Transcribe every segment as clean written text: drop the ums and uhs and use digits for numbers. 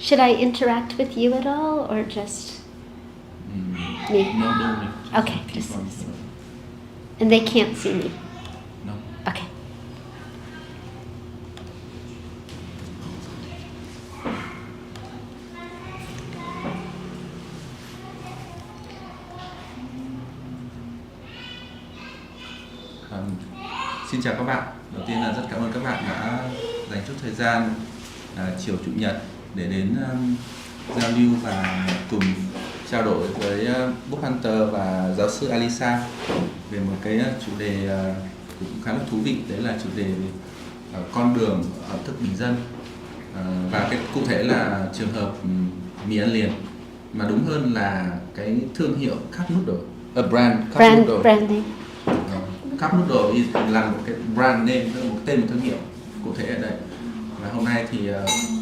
Should I interact with you at all, or just me? No, don't. Okay, just and they can't see me. No. Okay. Xin chào các bạn. Đầu tiên là rất cảm ơn các bạn đã dành chút thời gian chiều chủ nhật để đến giao lưu và cùng trao đổi với Book Hunter và giáo sư Alisa về một cái chủ đề cũng khá là thú vị, đấy là chủ đề con đường ẩm thực bình dân, và cái cụ thể là trường hợp mì ăn liền, mà đúng hơn là cái thương hiệu cup noodle, Branding. Cup noodle là một cái brand name, một tên, một thương hiệu cụ thể ở đây. Và hôm nay thì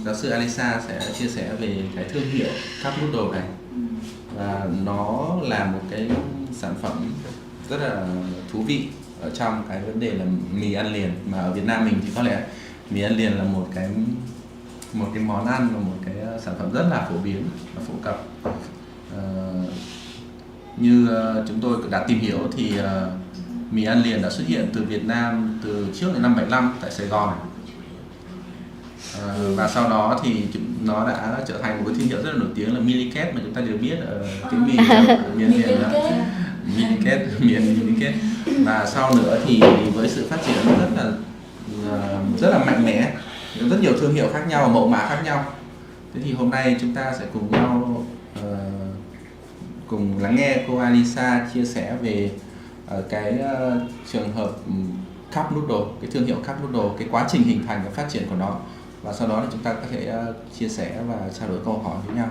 giáo sư Alisa sẽ chia sẻ về cái thương hiệu cup noodle này, và nó là một cái sản phẩm rất là thú vị ở trong cái vấn đề là mì ăn liền, mà ở Việt Nam mình thì có lẽ mì ăn liền là một cái món ăn và một cái sản phẩm rất là phổ biến và phổ cập. Như chúng tôi đã tìm hiểu thì mì ăn liền đã xuất hiện từ Việt Nam từ trước đến năm 75 tại Sài Gòn. Và sau đó thì nó đã trở thành một cái thương hiệu rất là nổi tiếng là Miliket, mà chúng ta đều biết ở tiếng Mì miền miền Miliket, miền Miliket. Và sau nữa thì với sự phát triển rất là mạnh mẽ, rất nhiều thương hiệu khác nhau, mẫu mã khác nhau. Thế thì hôm nay chúng ta sẽ cùng nhau cùng lắng nghe cô Alisa chia sẻ về cái trường hợp cup noodle, cái thương hiệu cup noodle, cái quá trình hình thành và phát triển của nó, và sau đó thì chúng ta có thể chia sẻ và trao đổi câu hỏi với nhau.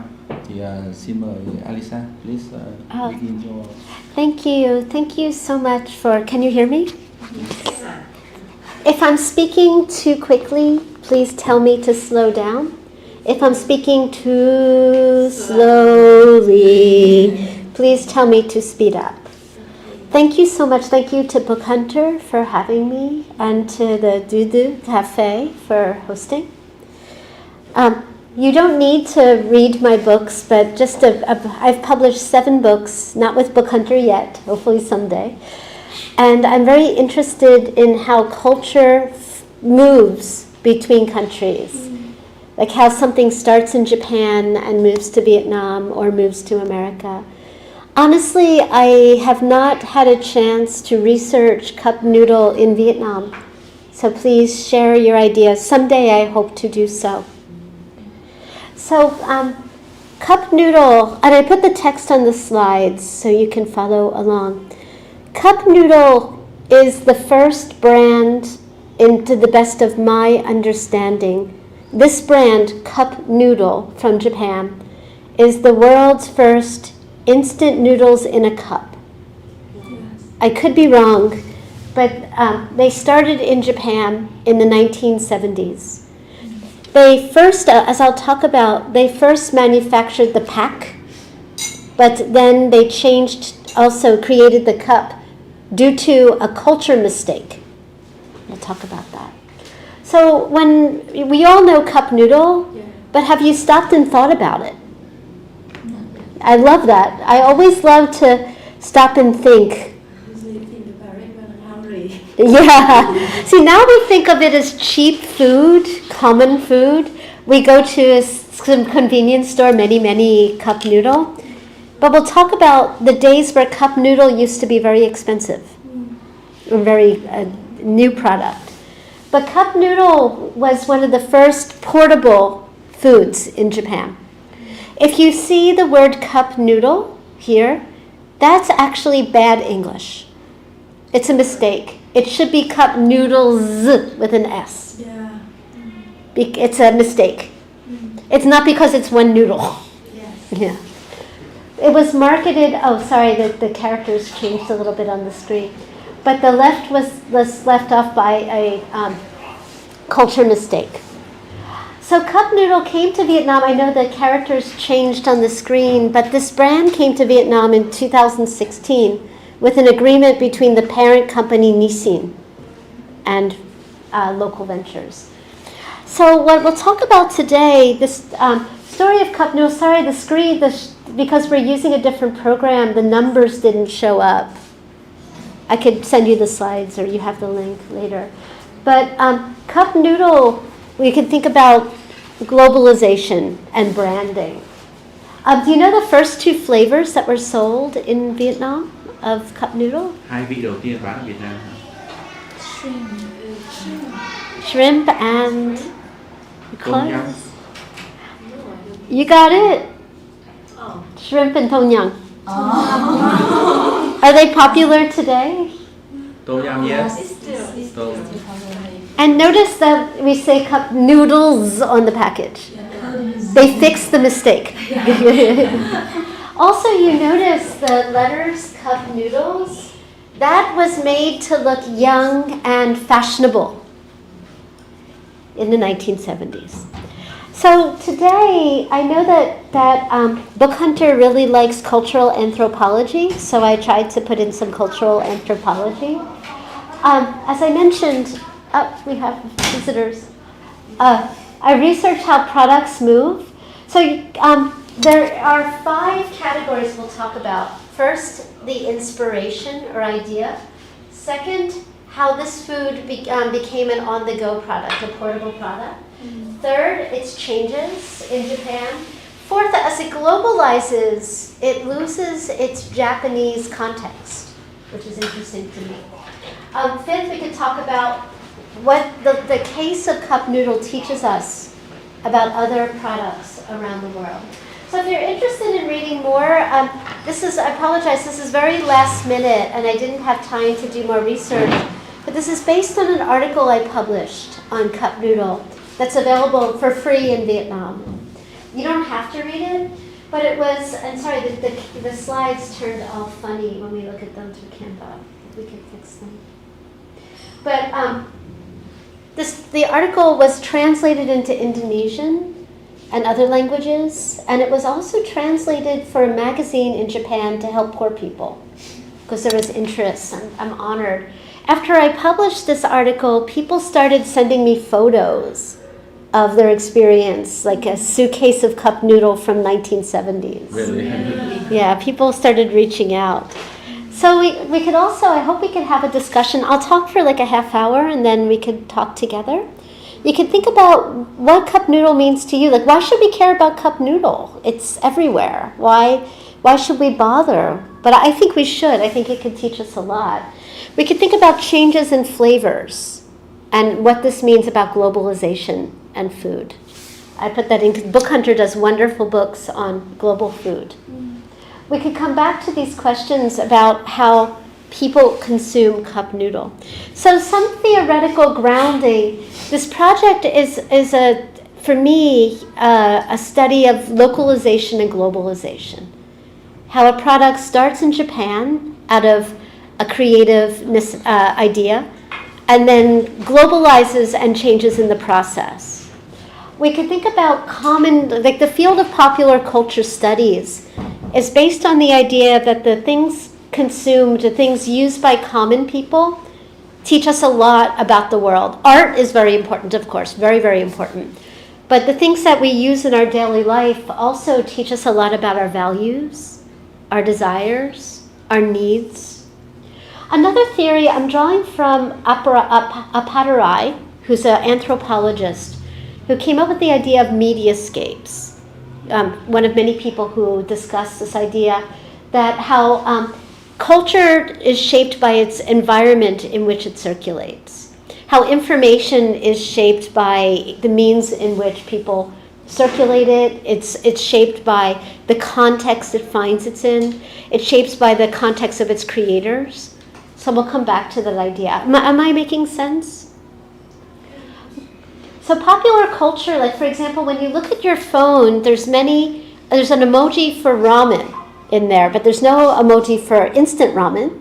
Thì xin mời Alisa, please begin your... Thank you so much for. Can you hear me? If I'm speaking too quickly, please tell me to slow down. If I'm speaking too slowly, please tell me to speed up. Thank you so much. Thank you to Book Hunter for having me, and to the Dudu Cafe for hosting. You don't need to read my books, but I've published 7 books, not with Book Hunter yet, hopefully someday. And I'm very interested in how culture moves between countries. Like how something starts in Japan and moves to Vietnam or moves to America. Honestly, I have not had a chance to research cup noodle in Vietnam, so please share your ideas. Someday I hope to do so. So, cup noodle, and I put the text on the slides so you can follow along. Cup noodle is the first brand, to the best of my understanding. This brand, cup noodle from Japan, is the world's first instant noodles in a cup. Yes. I could be wrong, but they started in Japan in the 1970s. They first, as I'll talk about, they first manufactured the pack, but then they created the cup due to a culture mistake. We'll talk about that. So when we all know cup noodle, but have you stopped and thought about it? I love that. I always love to stop and think. Usually think about it when I'm hungry. Yeah. See, now we think of it as cheap food, common food. We go to some convenience store, many cup noodle. But we'll talk about the days where cup noodle used to be very expensive, a very new product. But cup noodle was one of the first portable foods in Japan. If you see the word cup noodle here, that's actually bad English. It's a mistake. It should be cup noodles with an S. Yeah. It's a mistake. It's not because it's one noodle. Yes. Yeah. It was marketed, the characters changed a little bit on the screen. But the left was left off by a culture mistake. So cup noodle came to Vietnam. I know the characters changed on the screen, but this brand came to Vietnam in 2016 with an agreement between the parent company Nissin and local ventures. So what we'll talk about today, this story of cup noodles, sorry, the screen, because we're using a different program, the numbers didn't show up. I could send you the slides or you have the link later. But cup noodle, we can think about globalization and branding. Do you know the first two flavors that were sold in Vietnam of cup noodle? Hai vị đầu tiên bán ở Việt Nam. Shrimp and Tom yum. You got it. Shrimp and tom yum. Are they popular today? Tom yum, yes. Tom. And notice that we say cup noodles on the package. They fixed the mistake. Also, you notice the letters cup noodles. That was made to look young and fashionable in the 1970s. So today, I know that Book Hunter really likes cultural anthropology, so I tried to put in some cultural anthropology. As I mentioned, we have visitors. I researched how products move. So there are 5 categories we'll talk about. First, the inspiration or idea. Second, how this food became an on-the-go product, a portable product. Third, its changes in Japan. Fourth, as it globalizes, it loses its Japanese context, which is interesting to me. Fifth, we could talk about what the case of cup noodle teaches us about other products around the world. So if you're interested in reading more, I apologize, this is very last minute and I didn't have time to do more research, but this is based on an article I published on cup noodle that's available for free in Vietnam. You don't have to read it, but it was, and sorry, the slides turned all funny when we look at them through Canva. We can fix them. But the article was translated into Indonesian and other languages, and it was also translated for a magazine in Japan to help poor people, because there was interest, and I'm honored. After I published this article, people started sending me photos of their experience, like a suitcase of cup noodle from 1970s. Really? Yeah, people started reaching out. So we could also, I hope we could have a discussion. I'll talk for like a half hour and then we could talk together. You can think about what cup noodle means to you. Like, why should we care about cup noodle? It's everywhere. Why should we bother? But I think we should. I think it could teach us a lot. We could think about changes in flavors and what this means about globalization and food. I put that in because Book Hunter does wonderful books on global food. We could come back to these questions about how people consume cup noodle. So some theoretical grounding. This project is for me, a study of localization and globalization. How a product starts in Japan out of a creative idea and then globalizes and changes in the process. We could think about like the field of popular culture studies is based on the idea that the things consumed, the things used by common people, teach us a lot about the world. Art is very important, of course, very, very important. But the things that we use in our daily life also teach us a lot about our values, our desires, our needs. Another theory I'm drawing from Appadurai, who's an anthropologist, who came up with the idea of mediascapes. One of many people who discuss this idea that how culture is shaped by its environment in which it circulates. How information is shaped by the means in which people circulate it. It's shaped by the context it finds it in. It's shaped by the context of its creators. So we'll come back to that idea. Am I making sense? So popular culture, like for example, when you look at your phone, there's an emoji for ramen in there, but there's no emoji for instant ramen.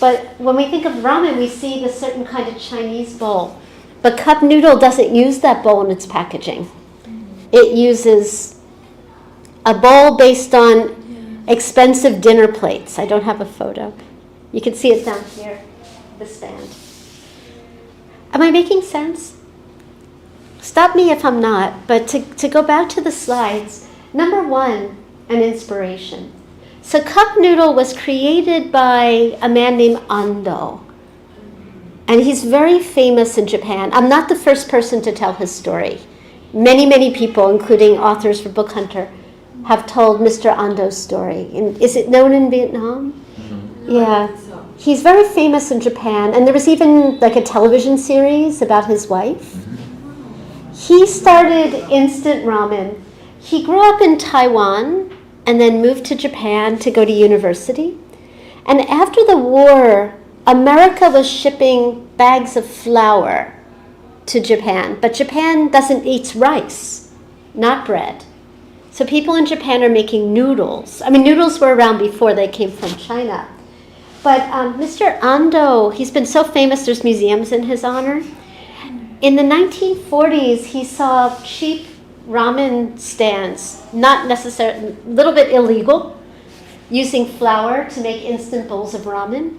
But when we think of ramen, we see the certain kind of Chinese bowl. But cup noodle doesn't use that bowl in its packaging. It uses a bowl based on expensive dinner plates. I don't have a photo. You can see it down here, the stand. Am I making sense? stop me if I'm not, but to go back to the slides, number one, an inspiration. So cup noodle was created by a man named Ando. And he's very famous in Japan. I'm not the first person to tell his story. Many, many people, including authors for Book Hunter, have told Mr. Ando's story. And is it known in Vietnam? Mm-hmm. Yeah. He's very famous in Japan. And there was even like a television series about his wife. He started instant ramen. He grew up in Taiwan and then moved to Japan to go to university. And after the war, America was shipping bags of flour to Japan, but Japan doesn't eat rice, not bread. So people in Japan are making noodles. I mean, noodles were around before they came from China. But Mr. Ando, he's been so famous, there's museums in his honor. In the 1940s, he saw cheap ramen stands, not necessarily, a little bit illegal, using flour to make instant bowls of ramen.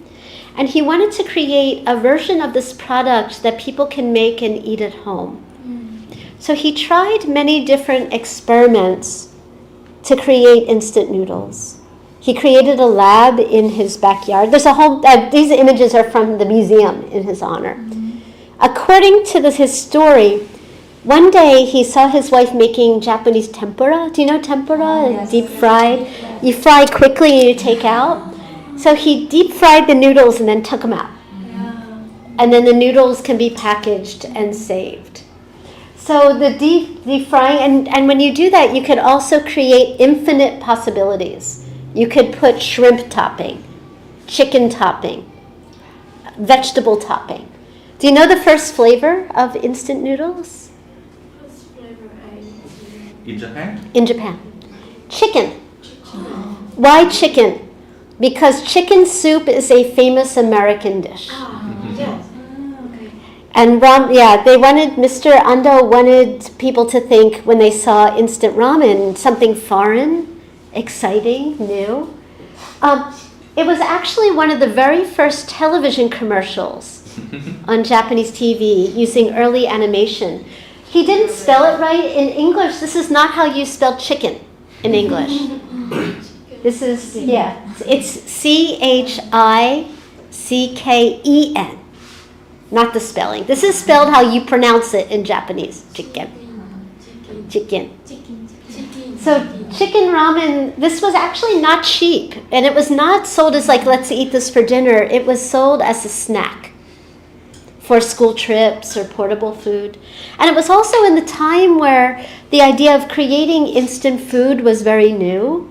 And he wanted to create a version of this product that people can make and eat at home. So he tried many different experiments to create instant noodles. He created a lab in his backyard. There's a whole, these images are from the museum in his honor. According to his story, one day he saw his wife making Japanese tempura. Do you know tempura? Yes. Deep fried. You fry quickly and you take out. So he deep fried the noodles and then took them out. And then the noodles can be packaged and saved. So the deep frying, and when you do that, you could also create infinite possibilities. You could put shrimp topping, chicken topping, vegetable topping. Do you know the first flavor of instant noodles? First flavor In Japan? In Japan. Chicken. Why chicken? Because chicken soup is a famous American dish. Yes. Okay. And they wanted, Mr. Ando wanted people to think when they saw instant ramen, something foreign, exciting, new. It was actually one of the very first television commercials on Japanese TV using early animation. He didn't spell it right. In English, this is not how you spell chicken in English. This is, it's C-H-I-C-K-E-N, not the spelling. This is spelled how you pronounce it in Japanese, chicken. Chicken. So chicken ramen, this was actually not cheap. And it was not sold as like, let's eat this for dinner. It was sold as a snack for school trips or portable food. And it was also in the time where the idea of creating instant food was very new.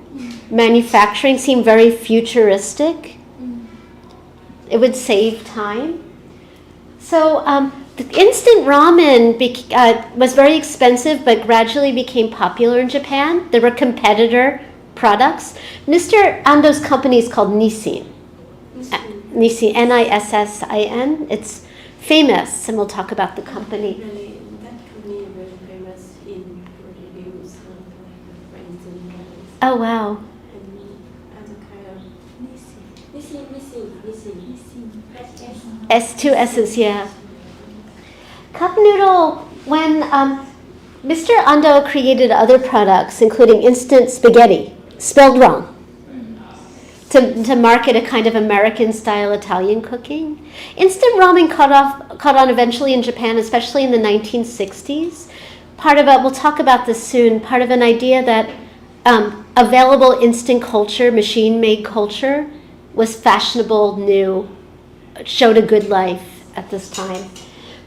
Manufacturing seemed very futuristic. It would save time. So the instant ramen was very expensive, but gradually became popular in Japan. There were competitor products. Mr. Ando's company is called Nissin. Nissin, Nissin. It's famous, and we'll talk about the company. Really, that company is very famous in reviews and like friends and brothers. Oh, wow. And me as a kind of missing. S, two S's, yeah. Cup noodle, when Mr. Ando created other products, including instant spaghetti, spelled wrong, to market a kind of American-style Italian cooking. Instant ramen caught on eventually in Japan, especially in the 1960s. Part of it, we'll talk about this soon, part of an idea that available instant culture, machine-made culture, was fashionable, new, showed a good life at this time.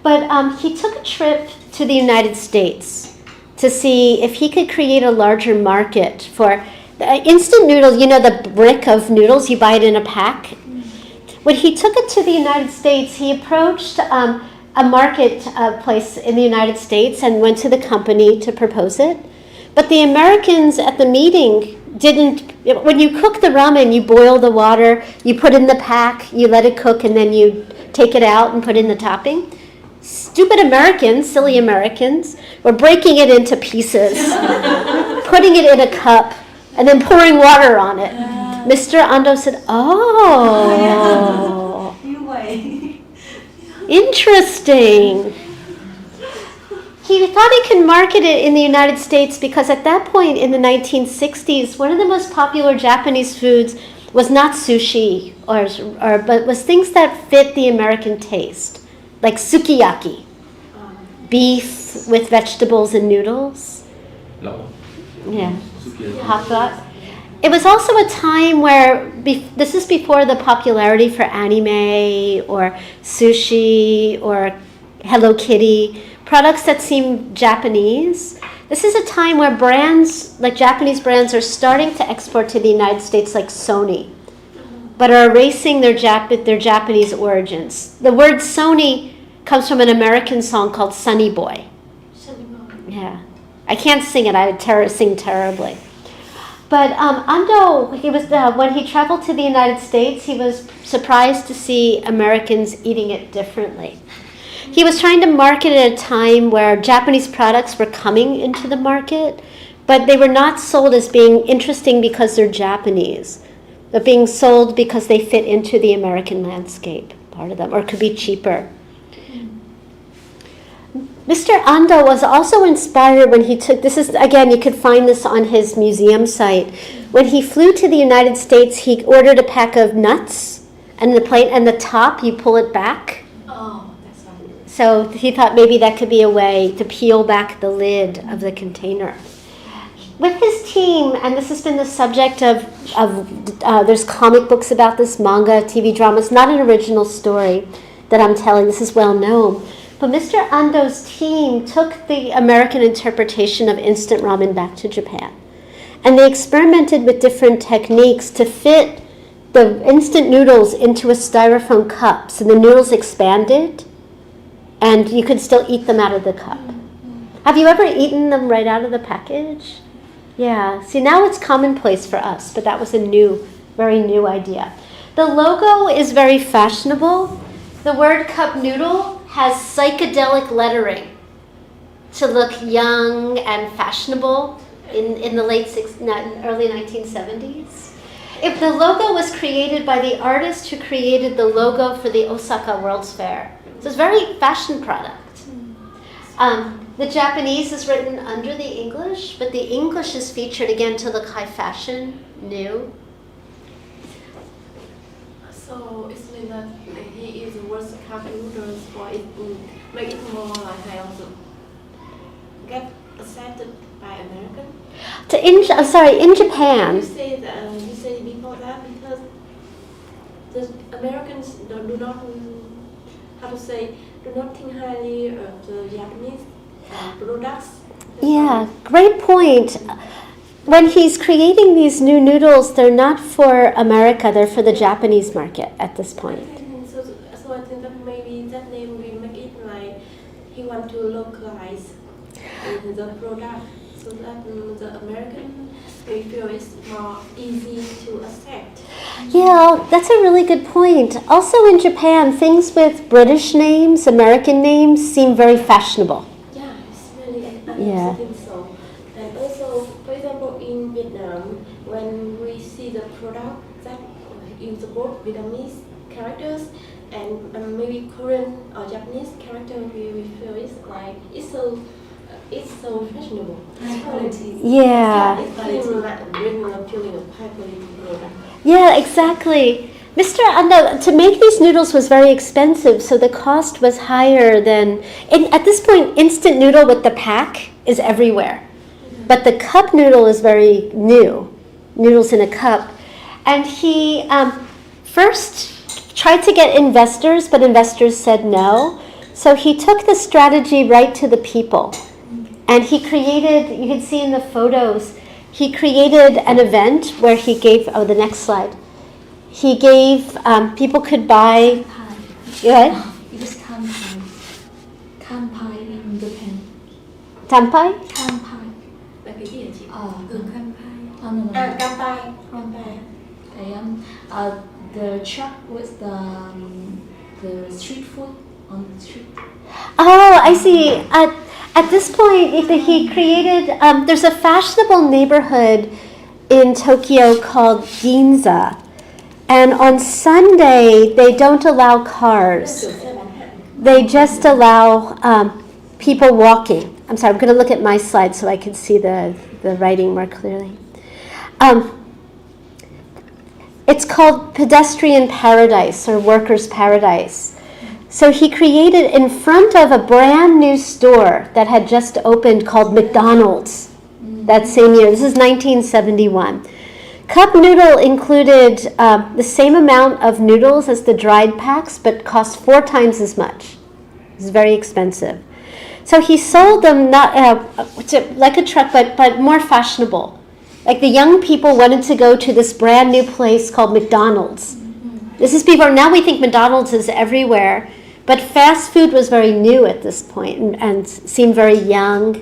But he took a trip to the United States to see if he could create a larger market for instant noodles. You know, the brick of noodles, you buy it in a pack. When he took it to the United States, he approached a marketplace in the United States and went to the company to propose it. But the Americans at the meeting when you cook the ramen, you boil the water, you put in the pack, you let it cook, and then you take it out and put in the topping. Stupid Americans, silly Americans, were breaking it into pieces, putting it in a cup, and then pouring water on it. Mr. Ando said, oh, interesting. He thought he could market it in the United States because at that point in the 1960s, one of the most popular Japanese foods was not sushi, but was things that fit the American taste, like sukiyaki, beef with vegetables and noodles. Yeah, hot pot. It was also a time where, this is before the popularity for anime or sushi or Hello Kitty, products that seem Japanese. This is a time where brands, like Japanese brands, are starting to export to the United States, like Sony, but are erasing their Japanese origins. The word Sony comes from an American song called Sunny Boy. Yeah. I can't sing it. I would sing terribly. But Ando, he was when he traveled to the United States, he was surprised to see Americans eating it differently. He was trying to market at a time where Japanese products were coming into the market, but they were not sold as being interesting because they're Japanese. They're being sold because they fit into the American landscape, part of them, or could be cheaper. Mr. Ando was also inspired when he took, this is, again, you could find this on his museum site. When he flew to the United States, he ordered a pack of nuts, and the plate and the top, you pull it back. Oh, that's funny. So he thought maybe that could be a way to peel back the lid of the container. With his team, and this has been the subject of there's comic books about this, manga, TV dramas, not an original story that I'm telling, this is well known. But Mr. Ando's team took the American interpretation of instant ramen back to Japan. And they experimented with different techniques to fit the instant noodles into a styrofoam cup. So the noodles expanded, and you could still eat them out of the cup. Have you ever eaten them right out of the package? Yeah. See, now it's commonplace for us, but that was a very new idea. The logo is very fashionable. The word cup noodle has psychedelic lettering to look young and fashionable in the early 1970s. If the logo was created by the artist who created the logo for the Osaka World's Fair. So it's a very fashion product. The Japanese is written under the English, but the English is featured again to look high fashion, new. So it's mean that he is worth cup noodles for it make it more like I also get accepted by American. In Japan. You say before that because the Americans do not think highly of the Japanese products. Yeah, great point. When he's creating these new noodles, they're not for America, they're for the Japanese market at this point. So I think that maybe that name will make it like he want to localize the product so that the American will feel it's more easy to accept. Yeah, that's a really good point. Also in Japan, things with British names, American names seem very fashionable. Yeah, it's really, Yeah. I think so. And also, for example, in Vietnam, when we see the product that use both Vietnamese characters and maybe Korean or Japanese character, we feel it's so fashionable. High quality. Yeah. It's bringing a feeling of high quality product. Yeah, exactly. Mr. Ando, to make these noodles was very expensive, so the cost was higher than... at this point, instant noodle with the pack is everywhere. But the cup noodle is very new, noodles in a cup. And he first tried to get investors, but investors said no. So he took the strategy right to the people. And he created, you can see in the photos, he created an event where he gave, the next slide. He gave, people could buy, It is kanpai. Kanpai in Japan. Tampai? Kanpai. Là cái gì hả chị? Kanpai. Kanpai. Kanpai. The truck with the street food on the street. Oh, I see. At this point, he created, there's a fashionable neighborhood in Tokyo called Ginza. And on Sunday, they don't allow cars. They just allow people walking. I'm sorry, I'm going to look at my slide so I can see the writing more clearly. It's called Pedestrian Paradise or Workers' Paradise. So he created in front of a brand new store that had just opened called McDonald's that same year. This is 1971. Cup noodle included the same amount of noodles as the dried packs, but cost 4 times as much. It's very expensive. So he sold them not like a truck, but more fashionable. Like the young people wanted to go to this brand new place called McDonald's. This is before, now we think McDonald's is everywhere, but fast food was very new at this point and seemed very young.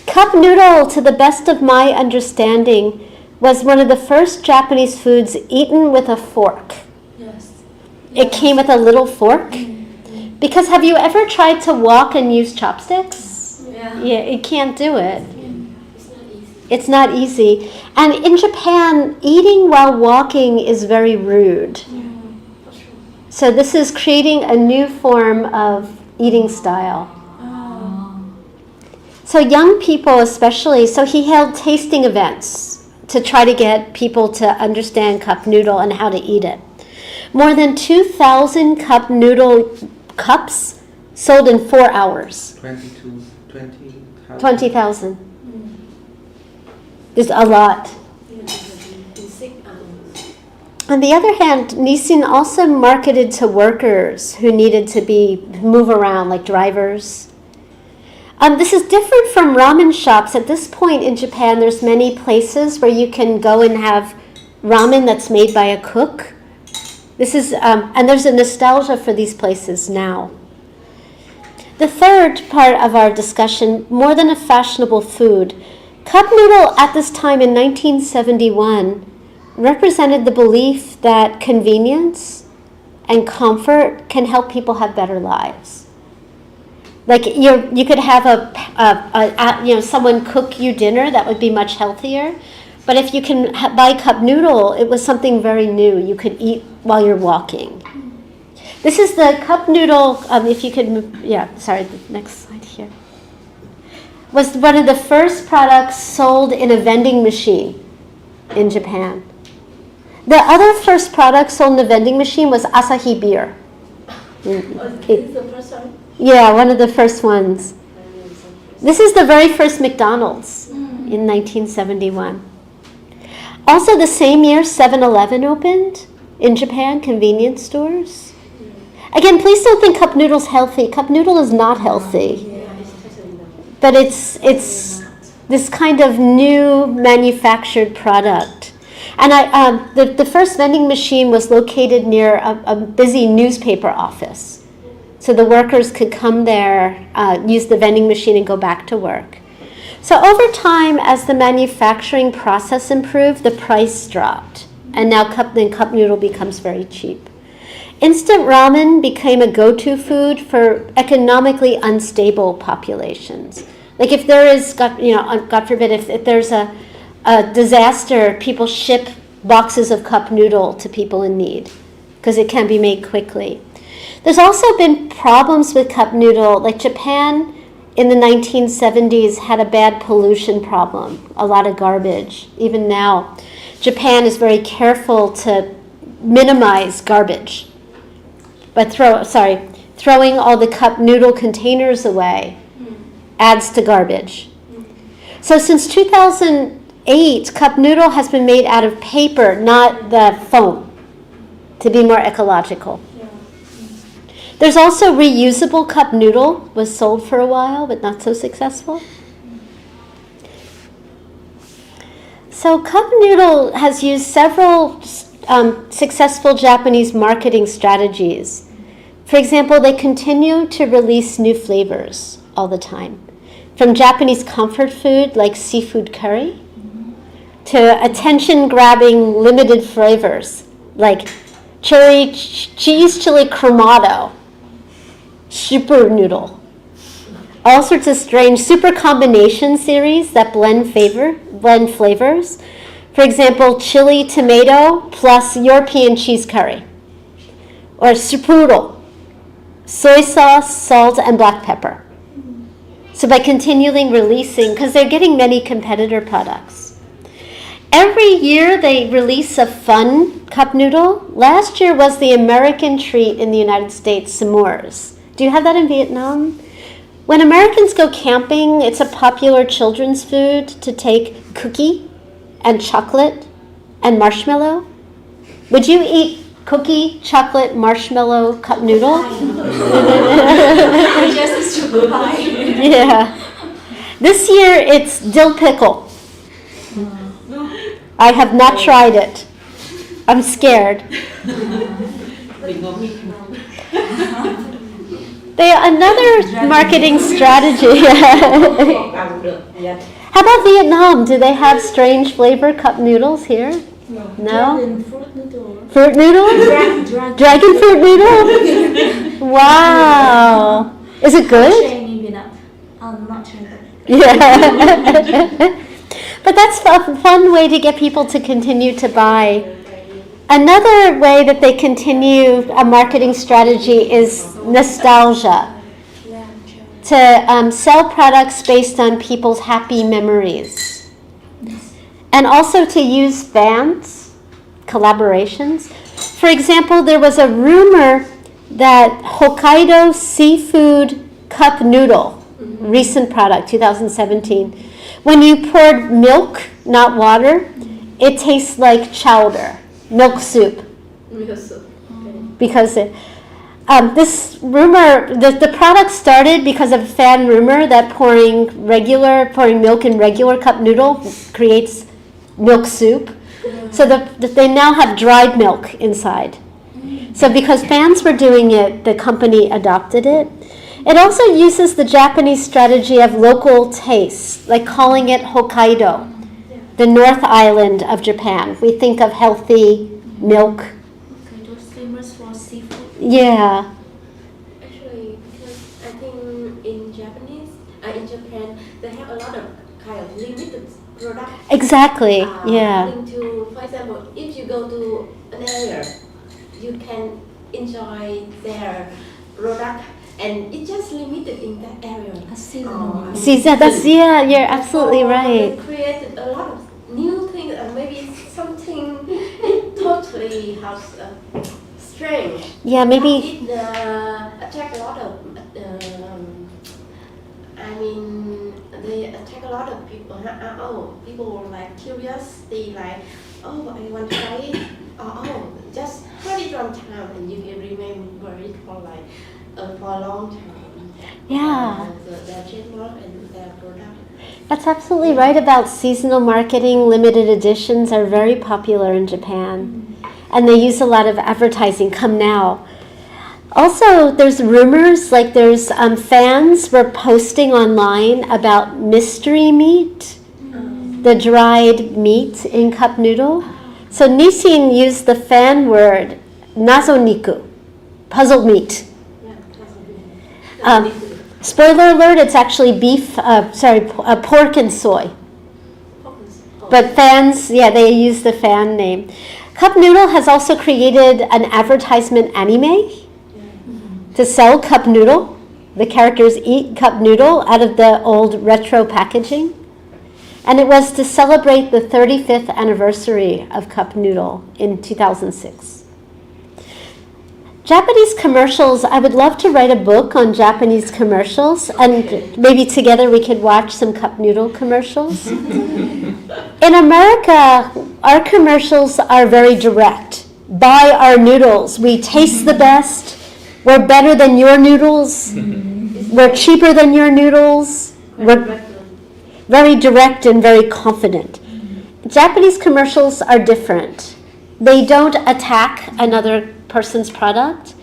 Cup noodle, to the best of my understanding, was one of the first Japanese foods eaten with a fork. Yes. It came with a little fork. Because have you ever tried to walk and use chopsticks? Yeah. Yeah, you can't do it. It's not easy. It's not easy. And in Japan, eating while walking is very rude. For sure. So this is creating a new form of eating style. So young people especially, so he held tasting events to try to get people to understand cup noodle and how to eat it. More than 2,000 cup noodle cups sold in 4 hours. 20,000. There's a lot. In 6 hours. On the other hand, Nissin also marketed to workers who needed to move around, like drivers. This is different from ramen shops. At this point in Japan, there's many places where you can go and have ramen that's made by a cook. This is, and there's a nostalgia for these places now. The third part of our discussion, more than a fashionable food, cup noodle at this time in 1971 represented the belief that convenience and comfort can help people have better lives. Like you could have someone cook you dinner that would be much healthier, but if you can buy cup noodle, it was something very new. You could eat while you're walking. This is the cup noodle. If you could move, the next slide here. Was one of the first products sold in a vending machine in Japan. The other first product sold in a vending machine was Asahi beer. It's the first one. Yeah, one of the first ones. This is the very first McDonald's in 1971. Also the same year, 7-Eleven opened in Japan, convenience stores. Again, please don't think cup noodle's healthy. Cup noodle is not healthy. Yeah, it's totally not. But it's this kind of new manufactured product. And the first vending machine was located near a busy newspaper office. So the workers could come there, use the vending machine and go back to work. So over time, as the manufacturing process improved, the price dropped. And now cup noodle becomes very cheap. Instant ramen became a go-to food for economically unstable populations. Like if there is, God forbid, if there's a disaster, people ship boxes of cup noodle to people in need because it can be made quickly. There's also been problems with cup noodle. Like Japan in the 1970s had a bad pollution problem, a lot of garbage. Even now, Japan is very careful to minimize garbage. But throwing all the cup noodle containers away adds to garbage. So since 2008, cup noodle has been made out of paper, not the foam, to be more ecological. There's also reusable cup noodle, was sold for a while, but not so successful. So cup noodle has used several successful Japanese marketing strategies. For example, they continue to release new flavors all the time. From Japanese comfort food like seafood curry to attention-grabbing limited flavors like cheese chili cremado, super noodle. All sorts of strange super combination series that blend flavors. For example, chili tomato plus European cheese curry. Or supuro, soy sauce, salt, and black pepper. So by continually releasing, because they're getting many competitor products. Every year they release a fun cup noodle. Last year was the American treat in the United States, s'mores. Do you have that in Vietnam? When Americans go camping, it's a popular children's food to take cookie and chocolate and marshmallow. Would you eat cookie, chocolate, marshmallow cup noodle? Just sugar pie. Yeah. This year it's dill pickle. I have not tried it. I'm scared. Another marketing strategy. How about Vietnam? Do they have strange flavor cup noodles here? No? Fruit noodle. Fruit noodles? Dragon fruit noodle? Wow. Is it good? In Vietnam. I'm not sure. Yeah. But that's a fun way to get people to continue to buy. Another way that they continue a marketing strategy is nostalgia. To sell products based on people's happy memories. And also to use fans, collaborations. For example, there was a rumor that Hokkaido seafood cup noodle, recent product, 2017, when you poured milk, not water, it tastes like chowder, milk soup. Because this rumor, the product started because of a fan rumor that pouring milk in regular cup noodle creates milk soup. So they now have dried milk inside. So because fans were doing it, the company adopted it. It also uses the Japanese strategy of local tastes, like calling it Hokkaido, the North Island of Japan. We think of healthy milk. Hokkaido is famous for seafood. Yeah. Actually, because I think in Japan, they have a lot of kind of limited products. Exactly. Yeah. For example, if you go to an area, you can enjoy their product, and it's just limited in that area. You're absolutely right. They created a lot of new things, and maybe something totally strange. Yeah, maybe. It attract a lot of. They attract a lot of people. People were like curious. They like, I want to try it. Just have it one time, and you can remember it for a long time. Yeah. Their trademark and their product. That's absolutely right about seasonal marketing. Limited editions are very popular in Japan. And they use a lot of advertising, come now. Also, there's rumors, like there's fans were posting online about mystery meat, the dried meat in cup noodle. So Nissin used the fan word nazoniku, puzzle meat. Spoiler alert, it's actually pork and soy. But fans, they use the fan name. Cup noodle has also created an advertisement anime to sell cup noodle. The characters eat cup noodle out of the old retro packaging. And it was to celebrate the 35th anniversary of cup noodle in 2006. Japanese commercials, I would love to write a book on Japanese commercials, and maybe together we could watch some cup noodle commercials. In America, our commercials are very direct. Buy our noodles. We taste the best. We're better than your noodles. We're cheaper than your noodles. We're very direct and very confident. Japanese commercials are different. They don't attack another person's product.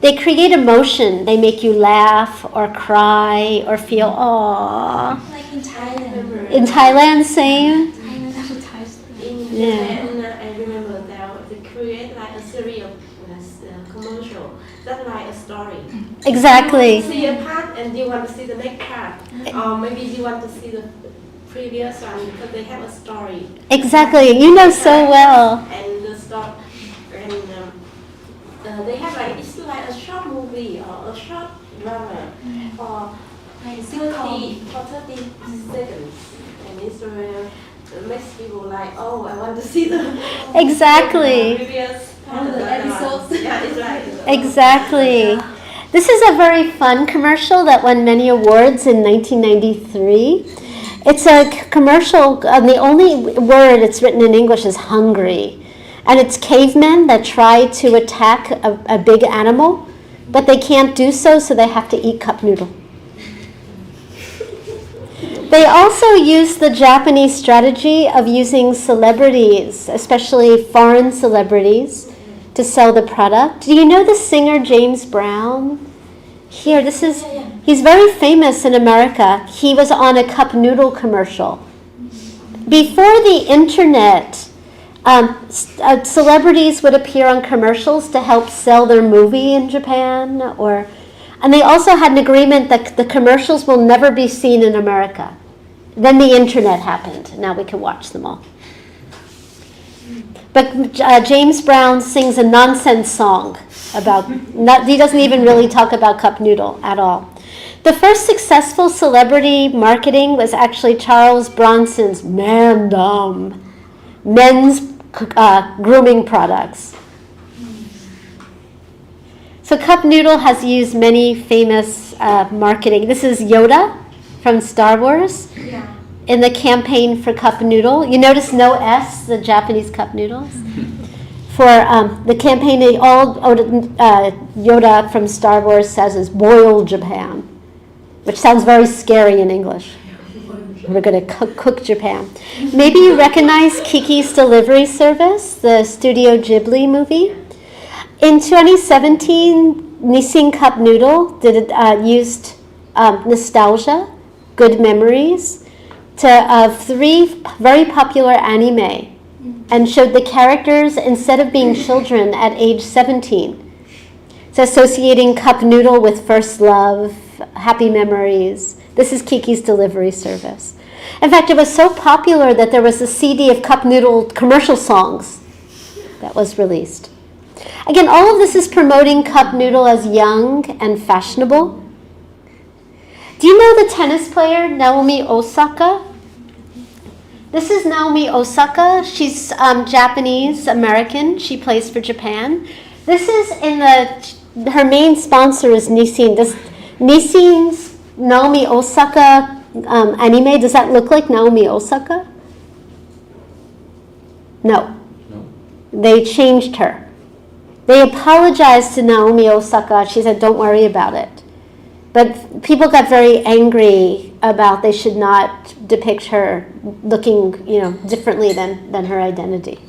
They create emotion. They make you laugh or cry or feel, aww. Like in Thailand. In Thailand, same? Thailand advertised. In Japan, I remember they create like a series of commercial that like a story. Exactly. You see a part and you want to see the next part, or maybe you want to see the previous one because they have a story. Exactly. You know so well. And the story, and they have it's like a short movie or a short drama, or for 30 seconds. And it's makes people like, oh, I want to see the Exactly. previous episodes. Yeah, it's like Exactly. This is a very fun commercial that won many awards in 1993. It's a commercial, the only word it's written in English is hungry. And it's cavemen that try to attack a big animal, but they can't do so, so they have to eat cup noodle. They also use the Japanese strategy of using celebrities, especially foreign celebrities, to sell the product. Do you know the singer James Brown? Here, he's very famous in America. He was on a cup noodle commercial. Before the internet, celebrities would appear on commercials to help sell their movie in Japan, and they also had an agreement that the commercials will never be seen in America. Then the internet happened. Now we can watch them all. But James Brown sings a nonsense song he doesn't even really talk about cup noodle at all. The first successful celebrity marketing was actually Charles Bronson's men's grooming products. So cup noodle has used many famous marketing. This is Yoda from Star Wars in the campaign for cup noodle. You notice no S, the Japanese cup noodles. For the campaign, Yoda from Star Wars says is boil Japan, which sounds very scary in English. We're going to cook Japan. Maybe you recognize Kiki's Delivery Service, the Studio Ghibli movie. In 2017, Nissin Cup Noodle used nostalgia, good memories, of 3 very popular anime, and showed the characters, instead of being children, at age 17. It's associating cup noodle with first love, happy memories. This is Kiki's Delivery Service. In fact, it was so popular that there was a CD of cup noodle commercial songs that was released. Again, all of this is promoting cup noodle as young and fashionable. Do you know the tennis player Naomi Osaka? This is Naomi Osaka. She's Japanese American. She plays for Japan. This is her main sponsor is Nissin. Nissin's Naomi Osaka anime, does that look like Naomi Osaka? No. They changed her. They apologized to Naomi Osaka. She said, don't worry about it. But people got very angry about they should not depict her looking, differently than her identity.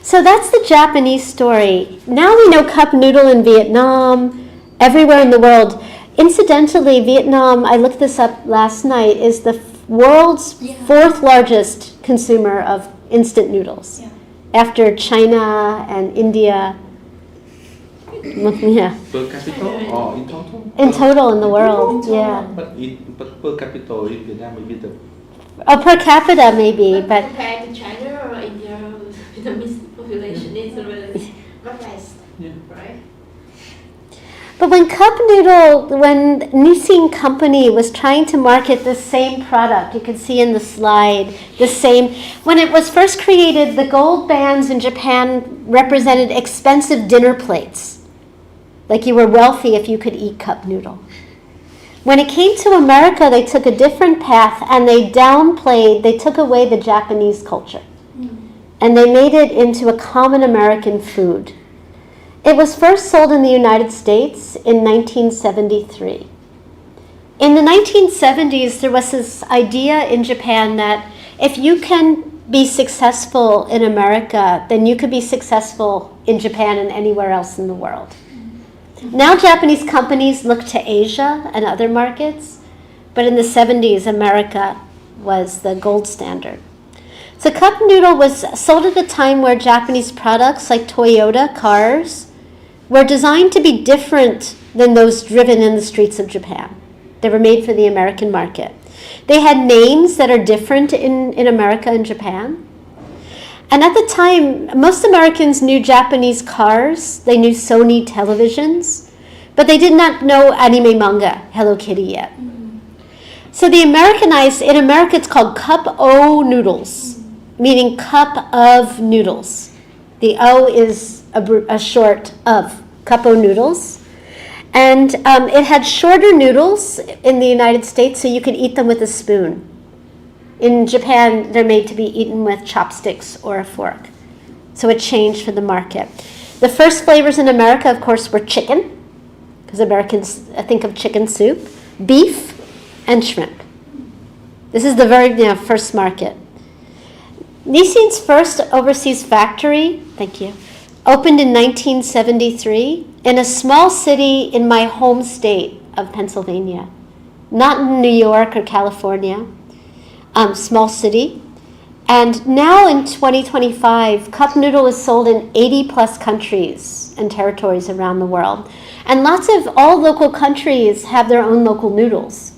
So that's the Japanese story. Now we know cup noodle in Vietnam, everywhere in the world. Incidentally, Vietnam, I looked this up last night, is the world's 4th largest consumer of instant noodles, after China and India. Yeah. Per capita or in total? In total in the world, yeah. But per capita in Vietnam maybe the... Per capita maybe, but... compared to China or India, Vietnamese population is really not less, right? But when Nissin Company was trying to market the same product, you can see in the slide, when it was first created, the gold bands in Japan represented expensive dinner plates. Like you were wealthy if you could eat cup noodle. When it came to America, they took a different path and they took away the Japanese culture. And they made it into a common American food. It was first sold in the United States in 1973. In the 1970s, there was this idea in Japan that if you can be successful in America, then you could be successful in Japan and anywhere else in the world. Now Japanese companies look to Asia and other markets, but in the 70s, America was the gold standard. So cup noodle was sold at a time where Japanese products like Toyota cars were designed to be different than those driven in the streets of Japan. They were made for the American market. They had names that are different in America and Japan. And at the time, most Americans knew Japanese cars. They knew Sony televisions. But they did not know anime manga, Hello Kitty, yet. So in America it's called cup o noodles, meaning cup of noodles. The O is a short of, cup o noodles. And it had shorter noodles in the United States, so you could eat them with a spoon. In Japan, they're made to be eaten with chopsticks or a fork. So it changed for the market. The first flavors in America, of course, were chicken, because Americans think of chicken soup, beef, and shrimp. This is the very first market. Nissin's first overseas factory, thank you, opened in 1973 in a small city in my home state of Pennsylvania. Not in New York or California, small city. And now in 2025, cup noodle is sold in 80 plus countries and territories around the world. And all local countries have their own local noodles.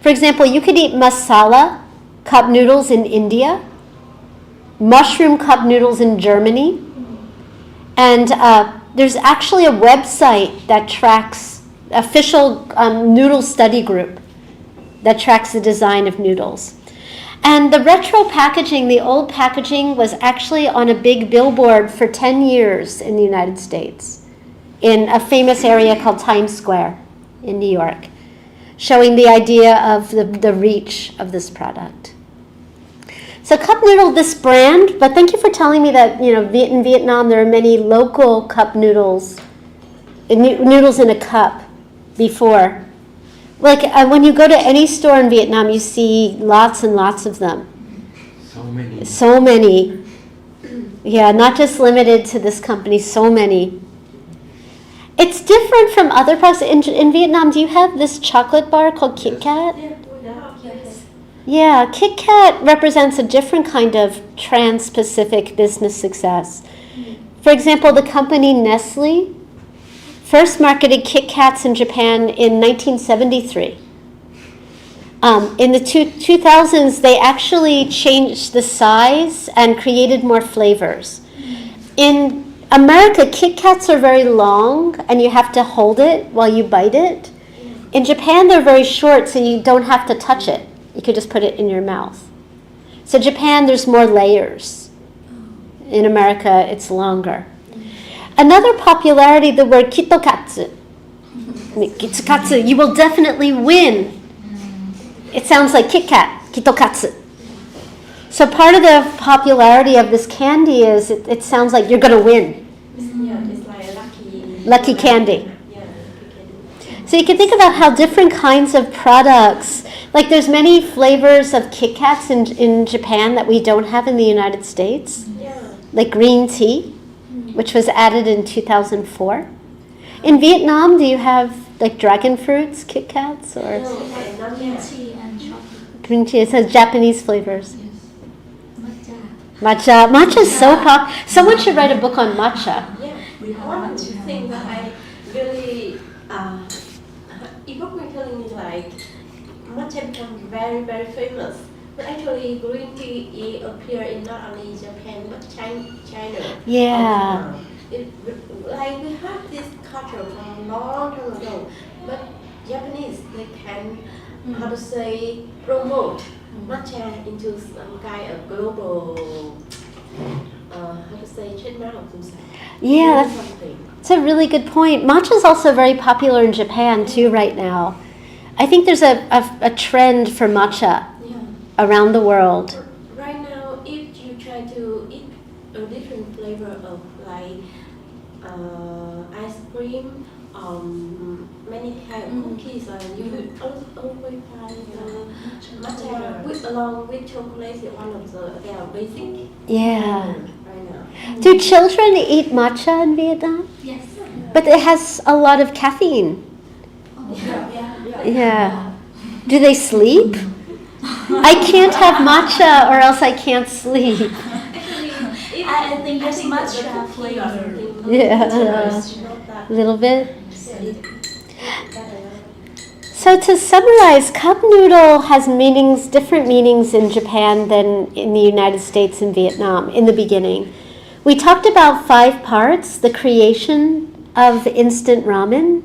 For example, you could eat masala cup noodles in India, mushroom cup noodles in Germany, and there's actually a website that tracks, official noodle study group that tracks the design of noodles. And the retro packaging, the old packaging, was actually on a big billboard for 10 years in the United States, in a famous area called Times Square in New York, showing the idea of the reach of this product. So cup noodle, this brand, but thank you for telling me that in Vietnam there are many local cup noodles, noodles in a cup before. Like when you go to any store in Vietnam, you see lots and lots of them. So many. Yeah, not just limited to this company, so many. It's different from other products. In Vietnam, do you have this chocolate bar called Kit Kat? Yeah, Kit Kat represents a different kind of trans-Pacific business success. For example, the company Nestle first marketed Kit Kats in Japan in 1973. In the 2000s, they actually changed the size and created more flavors. In America, Kit Kats are very long, and you have to hold it while you bite it. In Japan, they're very short, so you don't have to touch it. You could just put it in your mouth. So Japan, there's more layers. In America, it's longer. Another popularity, the word kitokatsu. Kitsukatsu, you will definitely win. It sounds like Kit Kat, kitokatsu. So part of the popularity of this candy is it sounds like you're going to win. Yeah, it's like lucky candy. Yeah, lucky candy. So you can think about how different kinds of products, like there's many flavors of Kit Kats in Japan that we don't have in the United States. Yeah. Like green tea, which was added in 2004. In Vietnam, do you have like dragon fruits, Kit Kats, or Green tea and chocolate. green tea? It says Japanese flavors. Yes. Matcha. Matcha is so pop. Someone should write a book on matcha. Yeah, We have one much. thing that I really evocating is like matcha become very very famous. But actually, green tea appear in not only Japan but China. Yeah. Like we have this culture from long time ago, but Japanese they can how to say promote matcha into some kind of global how to say trademark of themselves. Yeah, Do something. that's a really good point. Matcha is also very popular in Japan too right now. I think there's a trend for matcha Yeah. around the world. Right now, if you try to eat a different flavor of like ice cream, many kind of cookies, and you will always find matcha with along with chocolate is one of their basic. Yeah. Right now. Do children eat matcha in Vietnam? Yes. But it has a lot of caffeine. Yeah. Do they sleep? I can't have matcha or else I can't sleep. I think there's matcha flavor. Yeah. A little bit. So to summarize, cup noodle has different meanings in Japan than in the United States and Vietnam in the beginning. We talked about 5 parts: the creation of instant ramen,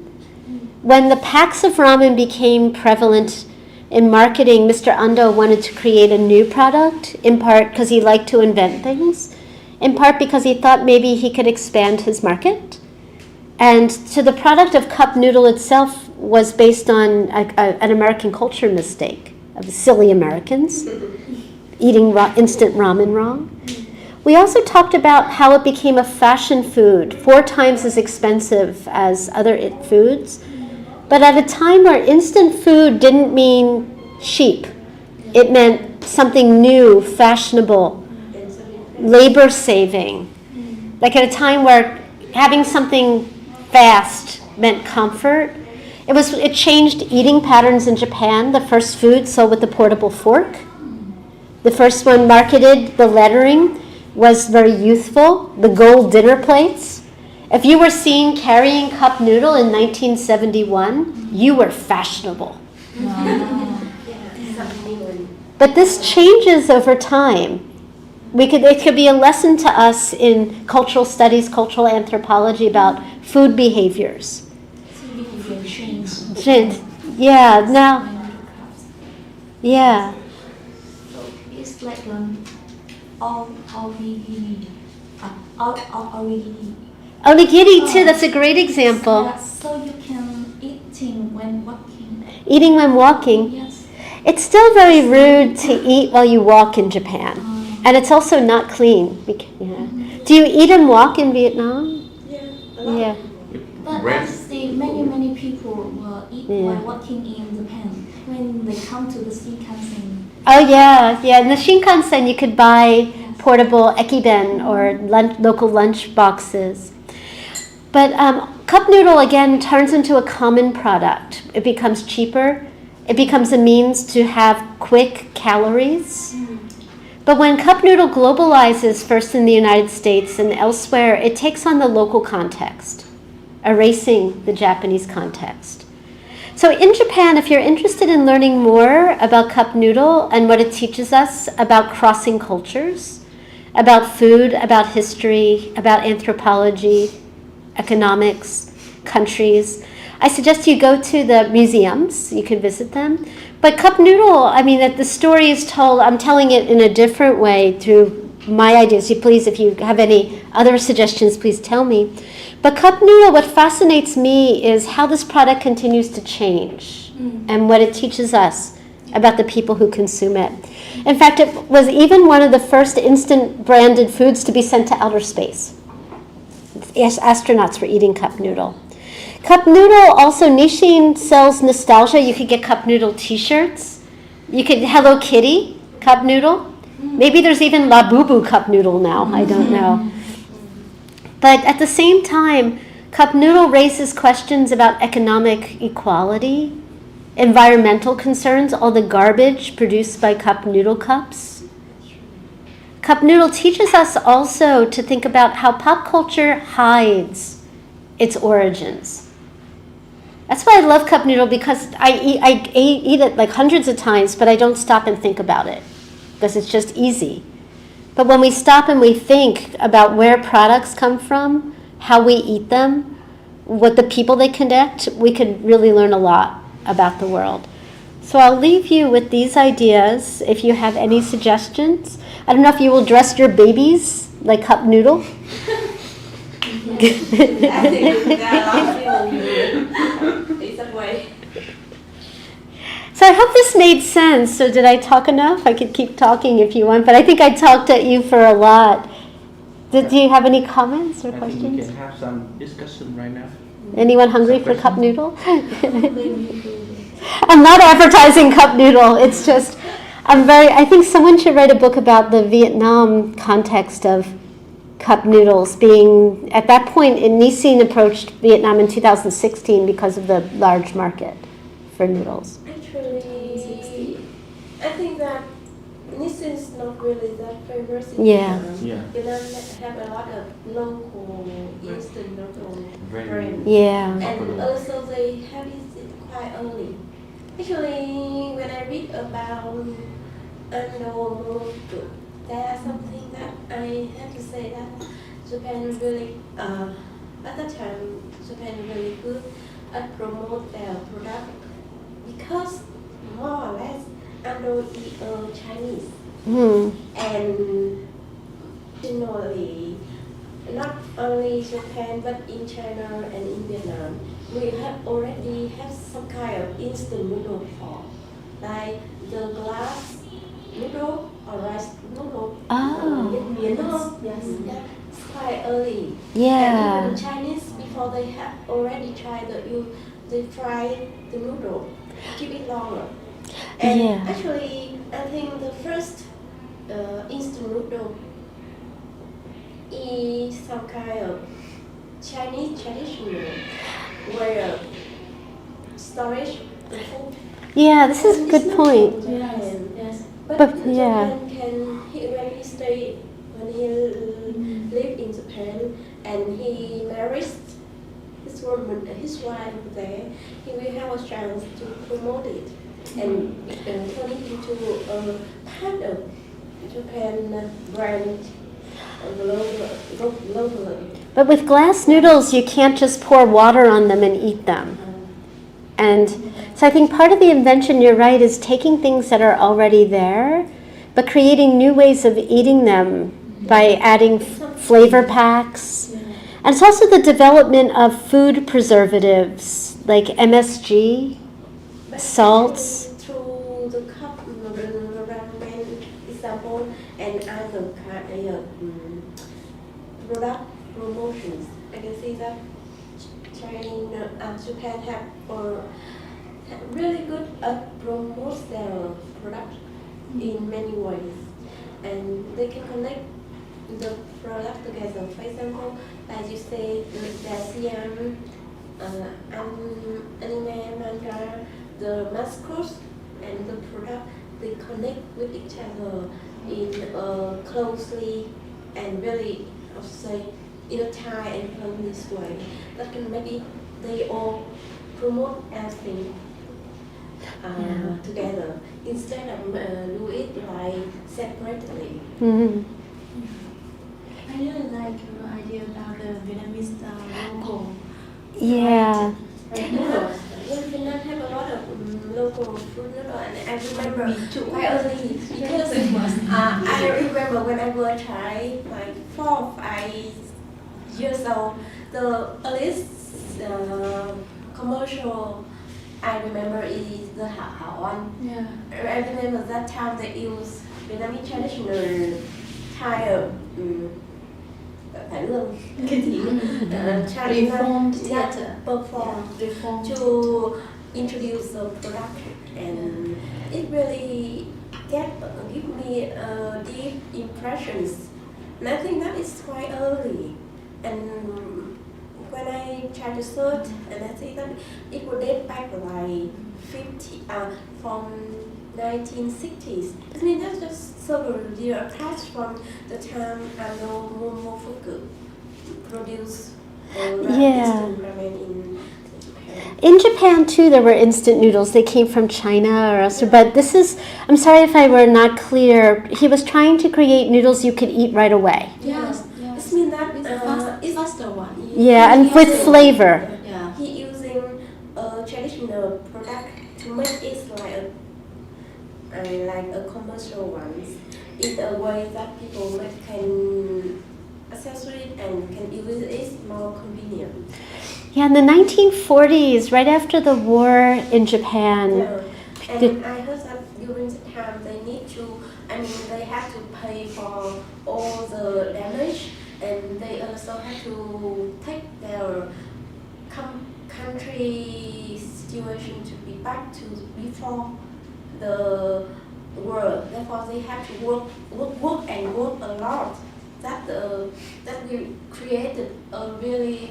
When the packs of ramen became prevalent in marketing, Mr. Ando wanted to create a new product, in part because he liked to invent things, in part because he thought maybe he could expand his market. And so the product of cup noodle itself was based on an American culture mistake of silly Americans eating instant ramen wrong. We also talked about how it became a fashion food, 4 times as expensive as other foods, but at a time where instant food didn't mean cheap. It meant something new, fashionable, labor-saving. Like at a time where having something fast meant comfort. It changed eating patterns in Japan. The first food sold with the portable fork. The first one marketed, the lettering was very youthful, the gold dinner plates. If you were seen carrying cup noodle in 1971, you were fashionable. But this changes over time. It could be a lesson to us in cultural studies, cultural anthropology about food behaviors. Yeah, now, yeah. So it's like Onigiri too, that's a great example. So you can eating when walking. Eating when walking. Yes. It's still very rude to eat while you walk in Japan. And it's also not clean. Yeah. Do you eat and walk in Vietnam? Yeah, a lot. Yeah. But I see many people will eat while walking in Japan when they come to the Shinkansen. Oh yeah. In the Shinkansen you could buy portable ekiben or local lunch boxes. But cup noodle again turns into a common product. It becomes cheaper. It becomes a means to have quick calories. But when cup noodle globalizes first in the United States and elsewhere, it takes on the local context, erasing the Japanese context. So in Japan, if you're interested in learning more about cup noodle and what it teaches us about crossing cultures, about food, about history, about anthropology, economics, countries, I suggest you go to the museums. You can visit them. But cup noodle, I mean, the story is told, I'm telling it in a different way through my ideas. Please, if you have any other suggestions, please tell me. But cup noodle, what fascinates me is how this product continues to change and what it teaches us about the people who consume it. In fact, it was even one of the first instant branded foods to be sent to outer space. Yes, astronauts were eating cup noodle. Cup noodle also, Nissin sells nostalgia. You could get cup noodle t-shirts. You could Hello Kitty cup noodle. Maybe there's even La Boo Boo cup noodle now. I don't know. But at the same time, cup noodle raises questions about economic equality, environmental concerns, all the garbage produced by cup noodle cups. Cup noodle teaches us also to think about how pop culture hides its origins. That's why I love cup noodle, because I eat it like hundreds of times, but I don't stop and think about it because it's just easy. But when we stop and we think about where products come from, how we eat them, what the people they connect, we could really learn a lot about the world. So I'll leave you with these ideas if you have any suggestions. I don't know if you will dress your babies like cup noodle. I think there are a lot of people who do it that way. So I hope this made sense. So did I talk enough? I could keep talking if you want, but I think I talked at you for a lot. Do you have any comments or questions? I think we can have some discussion right now. Anyone hungry for cup noodle? I'm not advertising cup noodle. It's just, I think someone should write a book about the Vietnam context of cup noodles being, at that point, Nissin approached Vietnam in 2016 because of the large market for noodles. Actually, I think that Nissin is not really that famous in Yeah. Vietnam. Vietnam have a lot of local, instant local brands. Yeah. And also they have it quite early. Actually, when I read about there's something that I have to say that Japan really, at that time, Japan really good promote their product because more or less under Chinese and generally not only Japan but in China and in Vietnam we have already have some kind of instant noodle form like the glass noodle or rice noodle. Biến yes, that's quite early. Yeah. And even Chinese before they have already tried they try the noodle, keep it longer. And Yeah. actually, I think the first instant noodle is some kind of Chinese traditional where storage the food. Yeah, this is a good point. Yes. But yeah. when he stayed, when he lived in Japan and he married his woman, his wife there, he will have a chance to promote it and turn it into a part of Japan brand globally. But with glass noodles, you can't just pour water on them and eat them. And so I think part of the invention, you're right, is taking things that are already there, but creating new ways of eating them by adding flavor packs. And it's also the development of food preservatives like MSG, salts. Through the cup, ramen example, and other kind of product promotions, I can see that China and Japan have really good at promote their product in many ways, and they can connect the product together. For example, as you say, the ASEAN, anime, manga, the mascots and the product, they connect with each other in closely and really, I would say, in a tie and harmonious way that can make it, they all promote everything together instead of do it like separately. Mm-hmm. I really like your idea about the Vietnamese local. Yeah. Vietnam have a lot of local food noodle, and I remember quite early because I remember when I was child, like 4 or 5 years old, the earliest commercial I remember is the Hảo one. Yeah. I remember that time they use Vietnamese traditional Thai Reform theater. Perform to introduce the product, and it really give me deep impressions. And I think that is quite early. And when I try to search, and I see that it will date back like 50 from 1960s. I mean that's just several years past from the time I know Momofuku produced instant ramen in Japan. In Japan too, there were instant noodles. They came from China or else. But this is, I'm sorry if I were not clear. He was trying to create noodles you could eat right away. Yes. It means that It's faster one. Yeah, and with flavor. Yeah. He using a traditional product to make it like a commercial ones in a way that people can access it and can use it more convenient. Yeah, in the 1940s, right after the war in Japan. Yeah. And I heard that during the time they have to pay for all the damage, and they also have to take their country situation to be back to before the war. Therefore, they have to work a lot. That will create a really,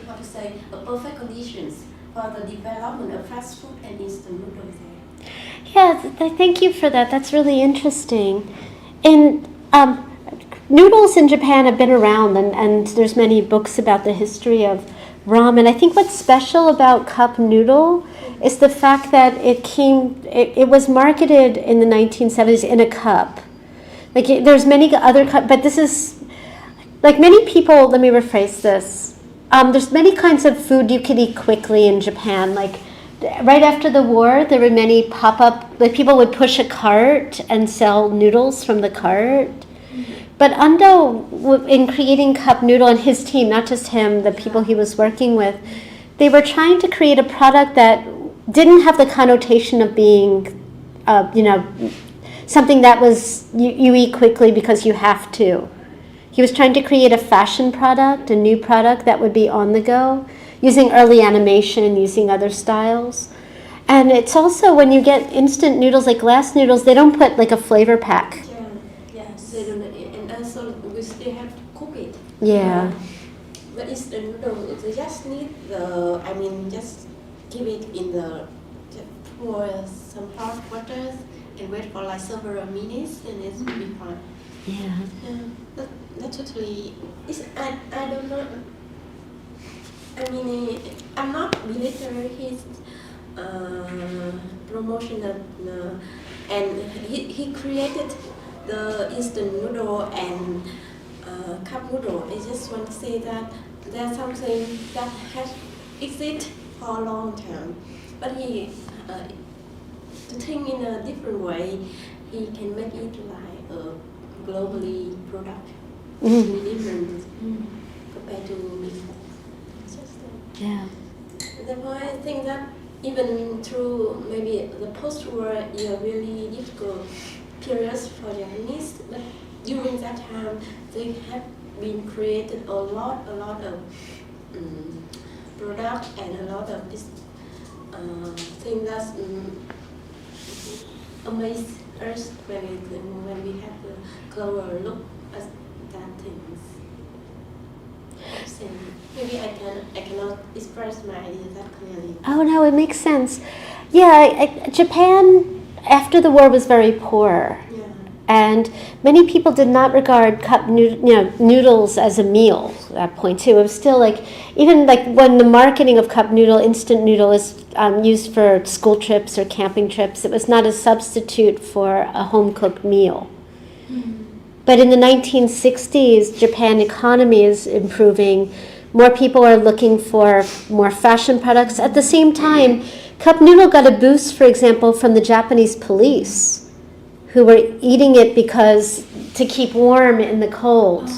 a perfect conditions for the development of fast food and instant noodles there. Yeah, thank you for that. That's really interesting. And noodles in Japan have been around, and there's many books about the history of ramen. I think what's special about cup noodle is the fact that it was marketed in the 1970s in a cup. Like there's many other cups, but this is, like many people, let me rephrase this. there's many kinds of food you can eat quickly in Japan. Like right after the war, there were many pop-up, like people would push a cart and sell noodles from the cart. But Ando, in creating cup noodle, and his team, not just him, the people he was working with, they were trying to create a product that didn't have the connotation of being, something that was you eat quickly because you have to. He was trying to create a fashion product, a new product that would be on the go, using early animation, using other styles. And it's also when you get instant noodles, like glass noodles, they don't put like a flavor pack. Yes, they don't, and also we still have to cook it. Yeah. But it's the noodle, they just need just keep it in the, just pour some hot water and wait for like several minutes and it will be fine. Yeah. That totally, I don't know. I mean, I'm not belittle his promotion and he created the instant noodle and cup noodle. I just want to say that there's something that has existed for a long time, but he to think in a different way. He can make it like a globally product. Mm-hmm. Different compared to before. It's just Yeah. therefore I think that even through maybe the post-war really difficult periods for Japanese, but during that time they have been created a lot of product and a lot of this thing that's amazed us when we have a closer look at that things. So maybe I cannot express my idea that clearly. Oh no, it makes sense. Yeah, Japan after the war was very poor. Yeah. And many people did not regard cup noodles as a meal at that point too. It was still like, even like when the marketing of cup noodle, instant noodle is used for school trips or camping trips, it was not a substitute for a home-cooked meal. But in the 1960s, Japan economy is improving. More people are looking for more fashion products. At the same time, cup noodle got a boost, for example, from the Japanese police, who were eating it because to keep warm in the cold.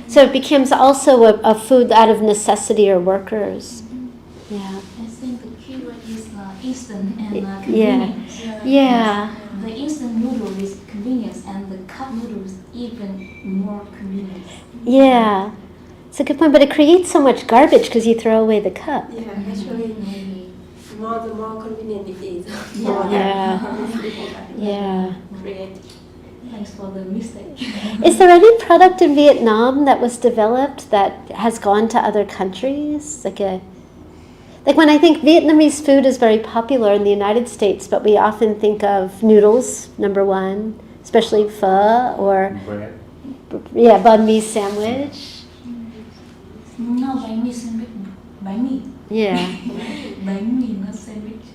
So it becomes also a food out of necessity or workers. Yeah. I think the key word is instant and Yeah. convenience. Yeah. The instant noodle is convenience and the cup noodle is even more convenience. Yeah. It's a good point, but it creates so much garbage because you throw away the cup. Yeah, actually, Maybe. the more convenient it is. Yeah. Create. Thanks for the mistake. Is there any product in Vietnam that was developed that has gone to other countries? Like when I think Vietnamese food is very popular in the United States, but we often think of noodles, number one, especially pho or Bread. banh mi sandwich. No, bánh mì sandwich. Bánh mì. Yeah. Bánh mì, not sandwich.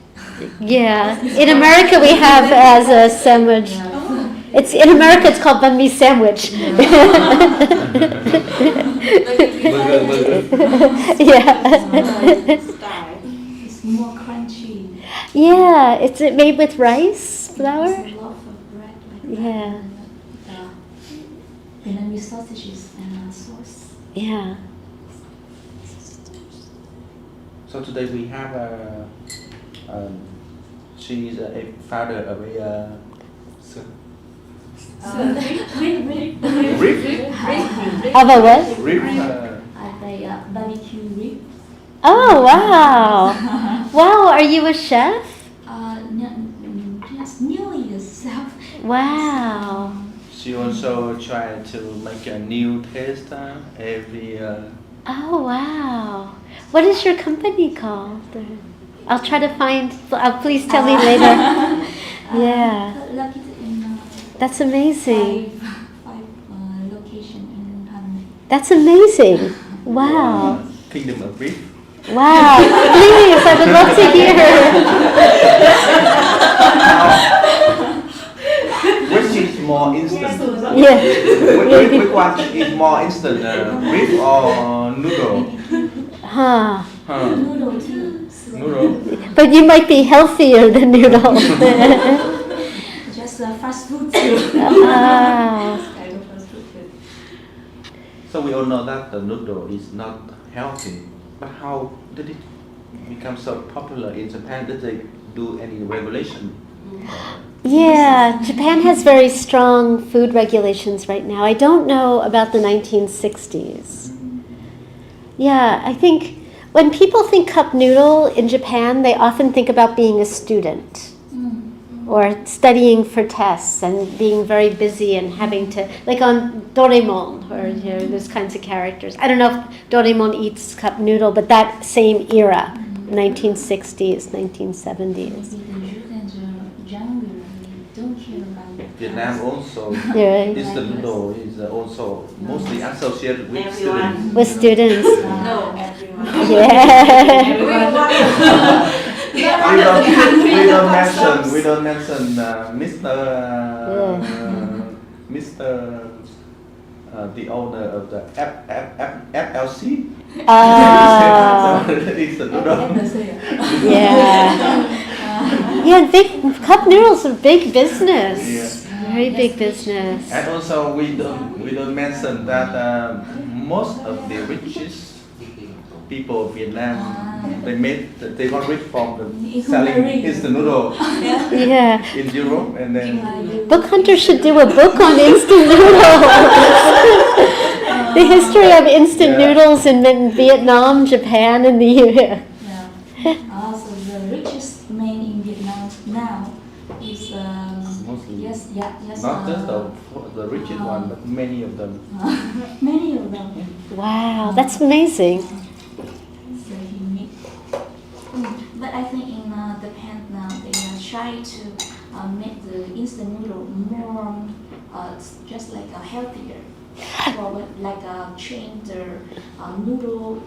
Yeah. In America we have as a sandwich. It's in America it's called banh mi sandwich. Yeah. It's more crunchy. Yeah, it's made with rice flour. It's a loaf of bread like Yeah. that. And Vietnamese sausages and sauce. Yeah. So today we have she's a father of a Of a what? rib. Barbecue rib. Oh, wow. Wow, are you a chef? Just nearly a chef. Wow. She also tried to make a new taste every. Oh, wow. What is your company called? I'll try to find, please tell me later. Yeah. Located in That's amazing. five location in Hanoi. That's amazing. Wow. Kingdom of Beef. Wow. Please, I would love to hear. Which is more instant. Yeah. Which one is more instant, beef or noodle? Huh. Noodle too. Noodle. But you might be healthier than noodle. Just fast food too. Ah. Kind of fast food. So we all know that the noodle is not healthy. But how did it become so popular in Japan? Did they do any regulation? Yeah, Japan has very strong food regulations right now. I don't know about the 1960s. Yeah, I think when people think cup noodle in Japan, they often think about being a student or studying for tests and being very busy and having to, like on Doraemon or those kinds of characters. I don't know if Doraemon eats cup noodle, but that same era, 1960s, 1970s. Younger, don't hear about it. Vietnam also Yeah. instant noodle is also mostly associated with students. With students. No, everyone. Yeah. We don't mention Mr. The owner of the FLC. It's the noodle. Yeah. Yeah, cup noodles are big business. Yeah. Very big business. And also we don't mention that most of the richest people of Vietnam they got rich from the selling instant noodle Yeah. in Europe, and then Book Hunter should do a book on instant noodles. The history of instant noodles in Vietnam, Japan, and the US. Yeah. Also, the richest man in Vietnam now is mostly yes, not just the richest one, but many of them. many of them. Wow, that's amazing. So unique. But I think in Japan now they try to make the instant noodle more just like healthier. Or like change the noodle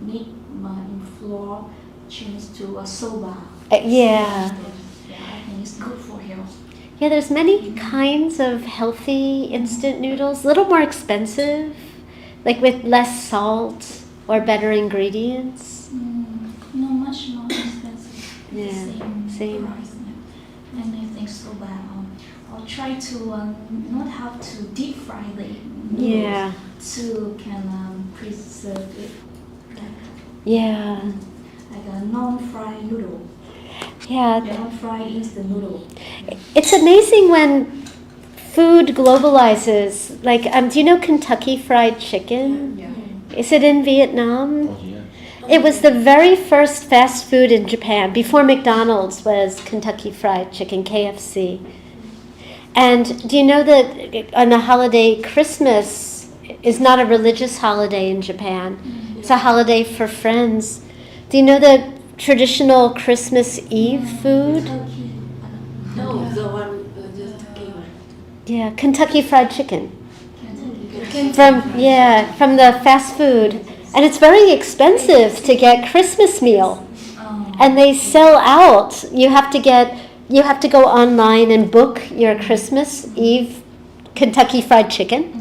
meat in flour, change to soba. Yeah. Yeah, I think it's good for health. Yeah, there's many kinds of healthy instant noodles, a little more expensive, like with less salt or better ingredients. No, much more expensive. Yeah, same. Price. Yeah. And I think soba. I'll try to not have to deep fry the noodles. Yeah. To can preserve it. Yeah. Like a non-fried noodle. Yeah. Non-fried instant noodle. It's amazing when food globalizes. Like, do you know Kentucky Fried Chicken? Yeah. Is it in Vietnam? Oh yeah. It was the very first fast food in Japan. Before McDonald's was Kentucky Fried Chicken, KFC. And do you know that on the holiday, Christmas is not a religious holiday in Japan? It's a holiday for friends. Do you know the traditional Christmas Eve food? No, the one just came. Yeah, Kentucky Fried Chicken. From the fast food. And it's very expensive to get Christmas meal. And they sell out. You have to go online and book your Christmas Eve Kentucky Fried Chicken.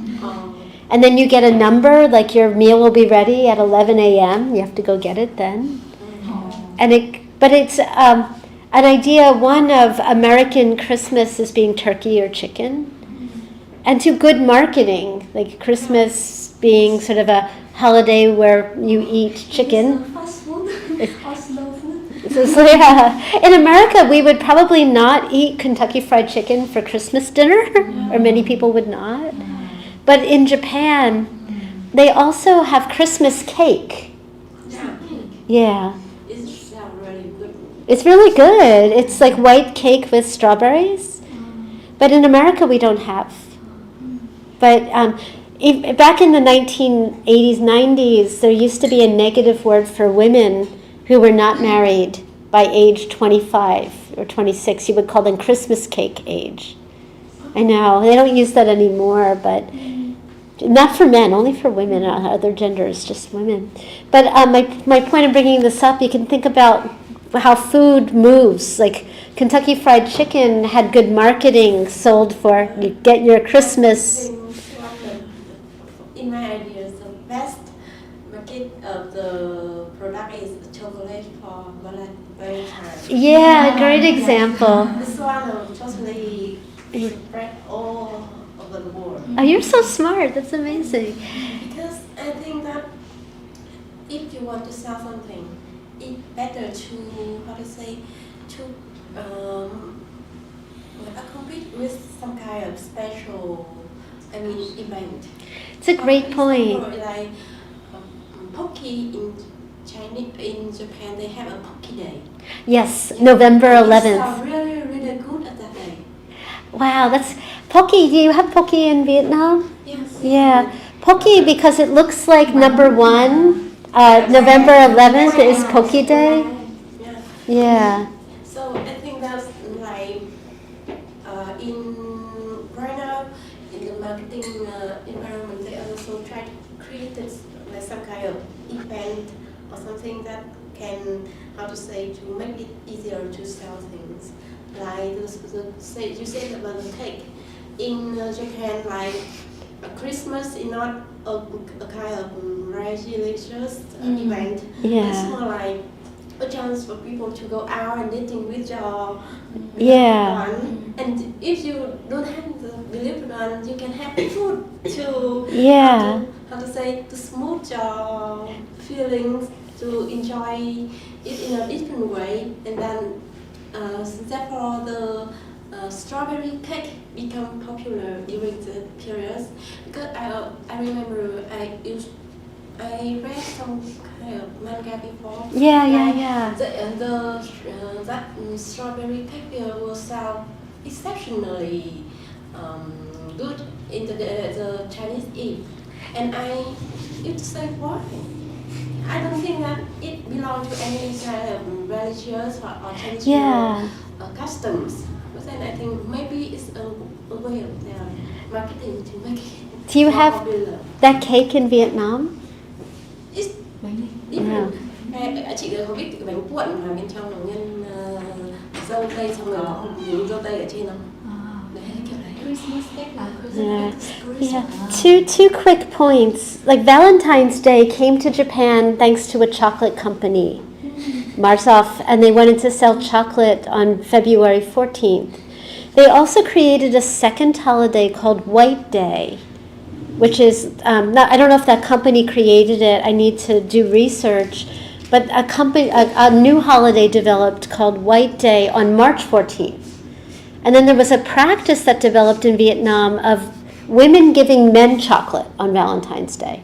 And then you get a number, like your meal will be ready at 11 a.m. You have to go get it then. But it's an idea, one of American Christmas as being turkey or chicken. And to good marketing, like Christmas being sort of a holiday where you eat chicken. Fast food or slow food. So yeah, in America we would probably not eat Kentucky Fried Chicken for Christmas dinner, or many people would not. But in Japan, they also have Christmas cake. Yeah. It's really good. It's really good. It's like white cake with strawberries. But in America we don't have. But back in the 1980s, 90s, there used to be a negative word for women who were not married by age 25 or 26. You would call them Christmas cake age. I know, they don't use that anymore, but not for men, only for women, other genders, just women. But my point in bringing this up, you can think about how food moves. Like Kentucky Fried Chicken had good marketing, sold for you get your Christmas. In my idea, the best market of the product is chocolate for Valentine's. Yeah, great example. This one totally spread all over the world. Oh, you're so smart. That's amazing. Because I think that if you want to sell something, it's better to, how to say, to compete with some kind of special, event. It's a great point. For example, like Poke in Chinese, in Japan, they have a Poke Day. Yes, November It's 11th. really, really good at that day. Wow, that's Poke. Do you have Poke in Vietnam? Yes. Yeah, Poke because it looks like number one. November 11th is Poke Day. Yeah. Yeah. So I think that's like in right now in the marketing environment, they also try to create this, like some kind of event or something that can, how to say, to make it easier to sell things. Like you said about the cake in Japan, like Christmas is not a kind of religious event. Yeah. It's more like a chance for people to go out and eating with your Yeah. one. And if you don't have the beloved one, you can have food to Yeah. how to say, to smooth your feelings, to enjoy it in a different way, and then therefore the strawberry cake become popular during the periods. Because I remember I read some kind of manga before. Yeah. That strawberry cake will sell exceptionally good in the Chinese Eve. And I used to say, why? I don't think that it belongs to any kind of religious or traditional customs. But then I think maybe it's a way of their marketing to make it Do you more have popular. that cake in Vietnam? It's different. Chị không biết cái bánh cuộn mà bên trong là nhân dâu tây, xong rồi có miếng dâu tây ở trên không? Đấy, kiểu đấy. Christmas cake. Yeah. Two quick points. Like Valentine's Day came to Japan thanks to a chocolate company, Marzoff, and they wanted to sell chocolate on February 14th. They also created a second holiday called White Day, which is I don't know if that company created it. I need to do research. But a new holiday developed called White Day on March 14th. And then there was a practice that developed in Vietnam of women giving men chocolate on Valentine's Day.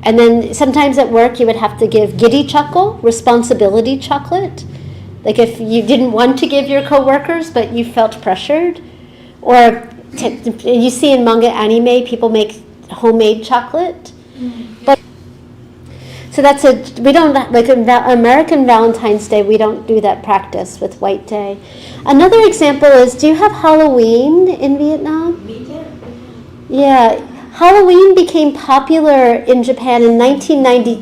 And then sometimes at work you would have to give giddy chocolate, responsibility chocolate. Like if you didn't want to give your coworkers but you felt pressured. Or you see in manga anime people make homemade chocolate. So we don't, like in American Valentine's Day, we don't do that practice with White Day. Another example is, do you have Halloween in Vietnam? Yeah. Halloween became popular in Japan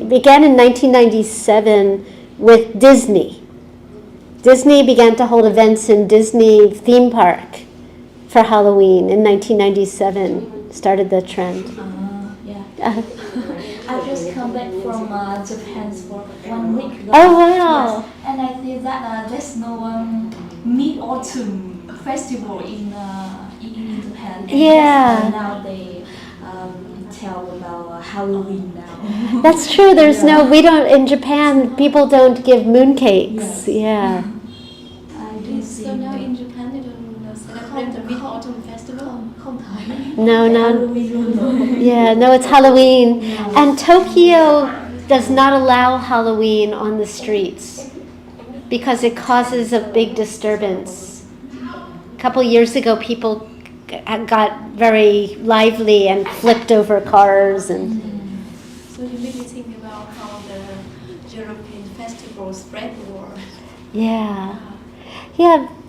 began in 1997 with Disney. Disney began to hold events in Disney theme park for Halloween in 1997, started the trend. I just come back from Japan for 1 week. Oh, wow. Yes. And I think that there's no Mid-Autumn festival in Japan. And Yeah. just, now they tell about Halloween now. That's true. In Japan, people don't give mooncakes. Yes. Yeah. I didn't see. So now in Japan they don't celebrate the Mid-Autumn Festival? Không thấy. No. Halloween luôn. Yeah, no, it's Halloween. And Tokyo does not allow Halloween on the streets because it causes a big disturbance. A couple years ago, people got very lively and flipped over cars and. So you really think about how the European festival spread the world. Yeah,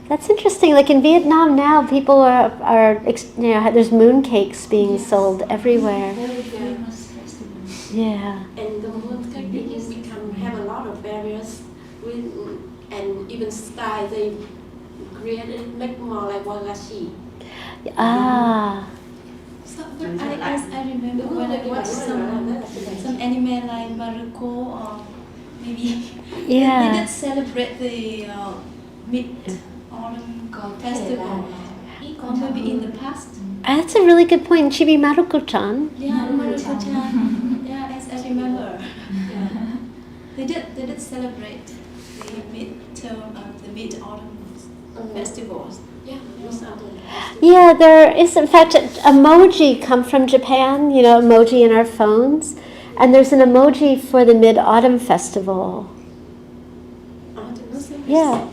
that's interesting. Like in Vietnam now, people are there's mooncakes being sold everywhere. Very famous festival. Yeah. And the mooncake have a lot of barriers and if even style they create it, make more like wagashi. Ah. So, but I remember when I watched some anime like Maruko or maybe Yeah. they did celebrate the mid-autumn festival or maybe in the past. That's a really good point. Chibi Maruko-chan. Yeah, Maruko-chan. Yeah, as I remember. Yeah. They did celebrate the mid-autumn festivals. Yeah, most of them. Yeah, there is, in fact, emoji come from Japan, you know, emoji in our phones. And there's an emoji for the Mid-Autumn Festival. Yeah,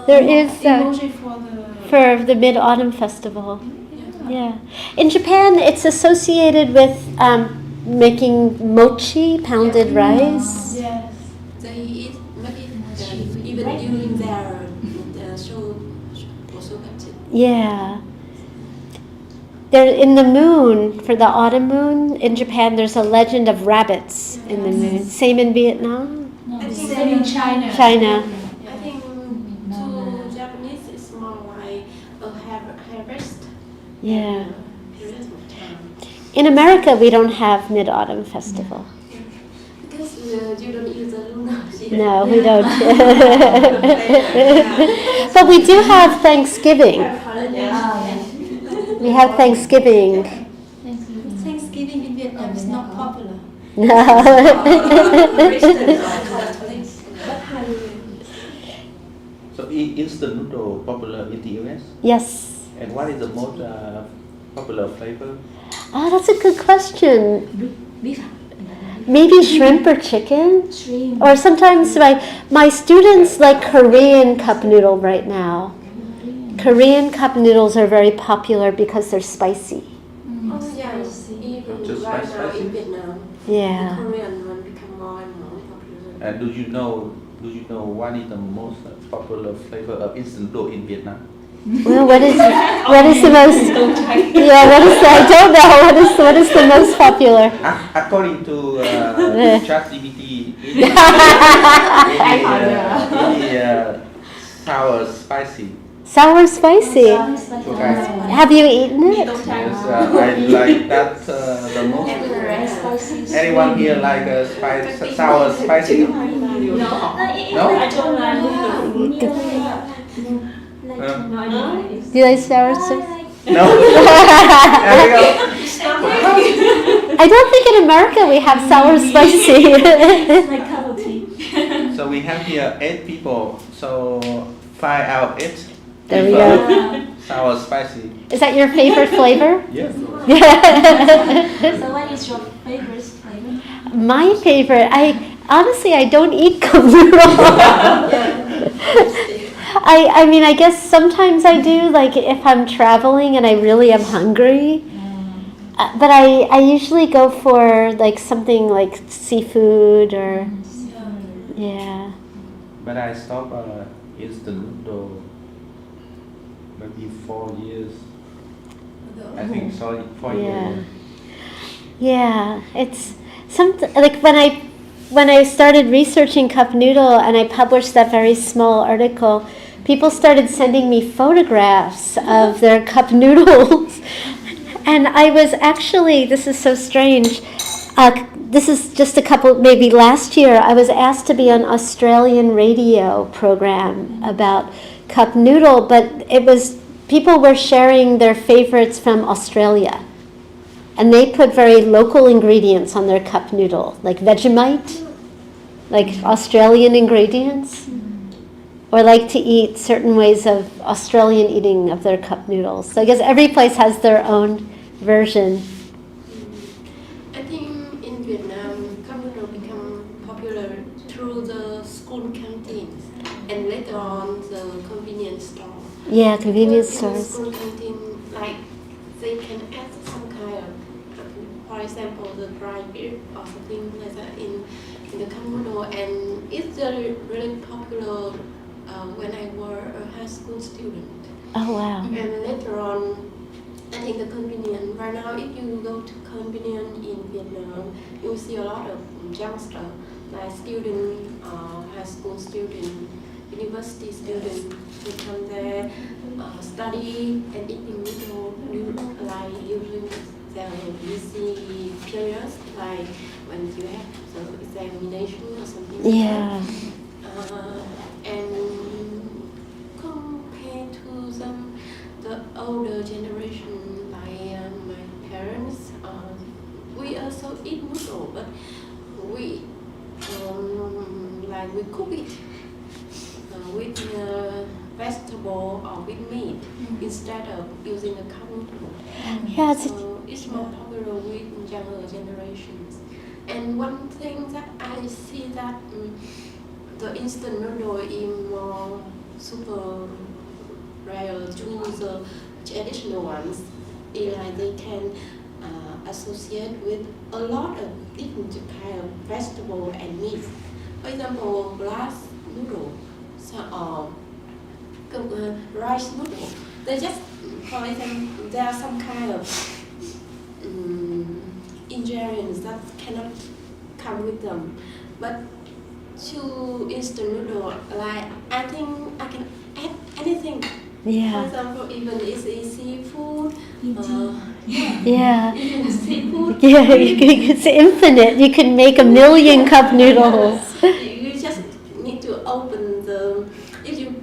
there is emoji for the Mid-Autumn Festival. Yeah. In Japan, it's associated with making mochi, pounded rice. Yes. They eat even during their show also. Yeah. There, in the moon, for the autumn moon, in Japan, there's a legend of rabbits in the moon. Same in Vietnam? No, same in China. China. I think to Japanese it's more like a harvest. Yeah. In America, we don't have Mid-Autumn Festival. Because you don't use the lunar. No, we don't. But we do have Thanksgiving. We have Thanksgiving. Thanksgiving in Vietnam is not popular. No. So instant noodle popular in the US? Yes. And what is the most popular flavor? Oh, that's a good question. Maybe shrimp or chicken? Shrimp. Or sometimes my students like Korean cup noodle right now. Korean cup noodles are very popular because they're spicy. Oh yeah, even Just right now spicy? in Vietnam, Yeah. the Korean one become more and more popular. And do you know what is the most popular flavor of instant noodle in Vietnam? Well, what is the most? Yeah, I don't know. What is the most popular? According to ChatGPT, sour spicy. Sour spicy. Okay. Have you eaten it? Yes, I like that the most. Anyone here like sour spicy? No? Do you like sour spicy? No? There we go. I don't think in America we have sour spicy. Like cup of tea. So we have here 8 people. So 5 out of 8. There we go. Sour spicy. Is that your favorite flavor? Yes. So what is your favorite flavor? My favorite, I don't eat cup noodle. I mean, I guess sometimes I do, like if I'm traveling and I really am hungry. But I usually go for like something like seafood or, yeah. But I stopped instant noodle maybe 4 years. I think so, 4 years. Yeah, it's something like when I started researching cup noodle and I published that very small article, people started sending me photographs of their cup noodles. And I was actually, this is so strange, this is just a couple, maybe last year, I was asked to be on Australian radio program about cup noodle, but it was, people were sharing their favorites from Australia. And they put very local ingredients on their cup noodle, like Vegemite, like Australian ingredients, or like to eat certain ways of Australian eating of their cup noodles. So I guess every place has their own version. I think in Vietnam, cup noodle become popular through the school canteens and later on the convenience store. Yeah, convenience Because in the stores. school canteen, like they can add some kind of, for example, the dry beer or something like that in the cup noodle, and it's really popular when I were a high school student. Oh, wow. And later on, I think the convenience, right now if you go to convenience in Vietnam, you will see a lot of youngsters, like students, high school students, university students who come there, study and eating noodle like during their busy periods, like when you have the examination or something. Yeah. Like that. And compared to the older generation, like my parents, we also eat noodle, but we we cook it with vegetable or with meat instead of using a cup noodle. Yeah, So it's more popular with younger generations. And one thing that I see that the instant noodle is more super rare to the traditional ones. Is like they can associate with a lot of different kind of vegetable and meat. For example, glass noodle or rice noodle. They just, for example, there are some kind of ingredients that cannot come with them. But to instant noodle, like I think I can add anything. Yeah. For example, even it's seafood. Yeah. Even seafood. Yeah, it's infinite. You can make 1,000,000 cup noodles. You just need to open if you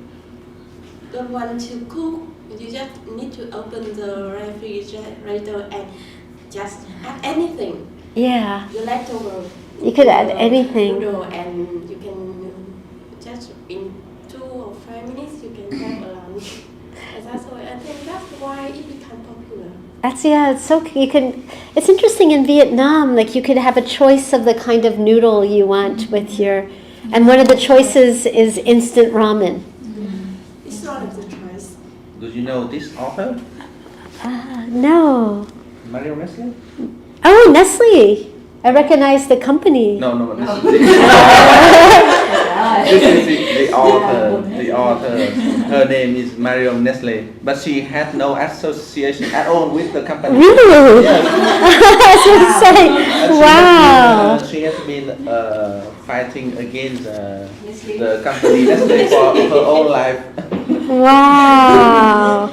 don't want to cook, you just need to open the refrigerator and just add anything. Yeah. The leftover. You could add anything. Noodle, and you can just in 2 or 5 minutes you can have a lunch. And that's why I think that's why it became popular. It's interesting in Vietnam, like you could have a choice of the kind of noodle you want with your, and one of the choices is instant ramen. It's one of the choice. Do you know this author? No. Mario Nestle? Oh, Nestle. I recognize the company. No, this is the author. The author. Her name is Mario Nestle, but she had no association at all with the company. Really? Yes. I was going to say, wow. She has been fighting against the company Nestle for her own life. Wow.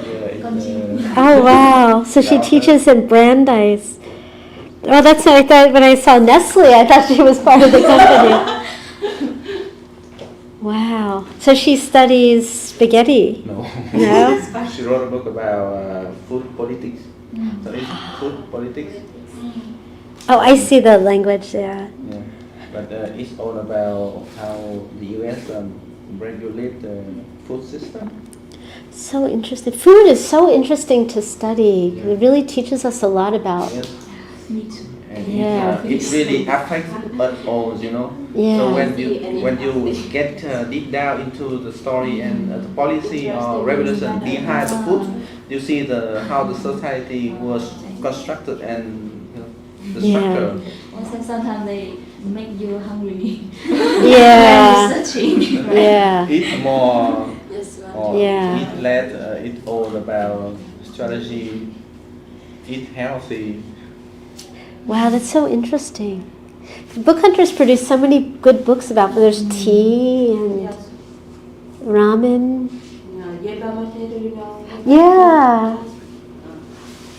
Oh, wow. So she teaches in Brandeis. Well, that's what I thought when I saw Nestle. I thought she was part of the company. Wow. So she studies spaghetti? No. No? She wrote a book about food politics. So it's food politics. Oh, I see the language there. Yeah. But it's all about how the US regulate the food system. So interesting. Food is so interesting to study. It really teaches us a lot about. Yes. Me too. And Yeah. it really affects us all, you know. Yeah. So when you get deep down into the story and the policy or revolution behind the food, you see how the society was constructed and the structure. Also, sometimes they make you hungry. Yeah. When researching. Right? Yeah. Eat more, Yes, right. or Yeah. eat less. It's all about strategy. Eat healthy. Wow, that's so interesting. Book Hunters produce so many good books about. There's tea and ramen. Yeah.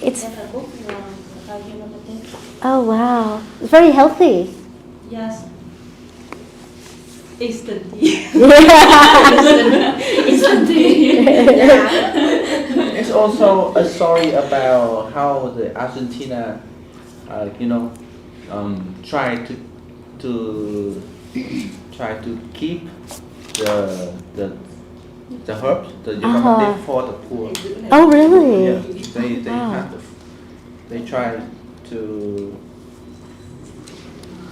It's. Oh wow, it's very healthy. Yes. Instant tea. Instant tea. It's also a story about how the Argentina, try to keep the herbs, the Uh-huh. for the poor. Oh really? Yeah, they try to.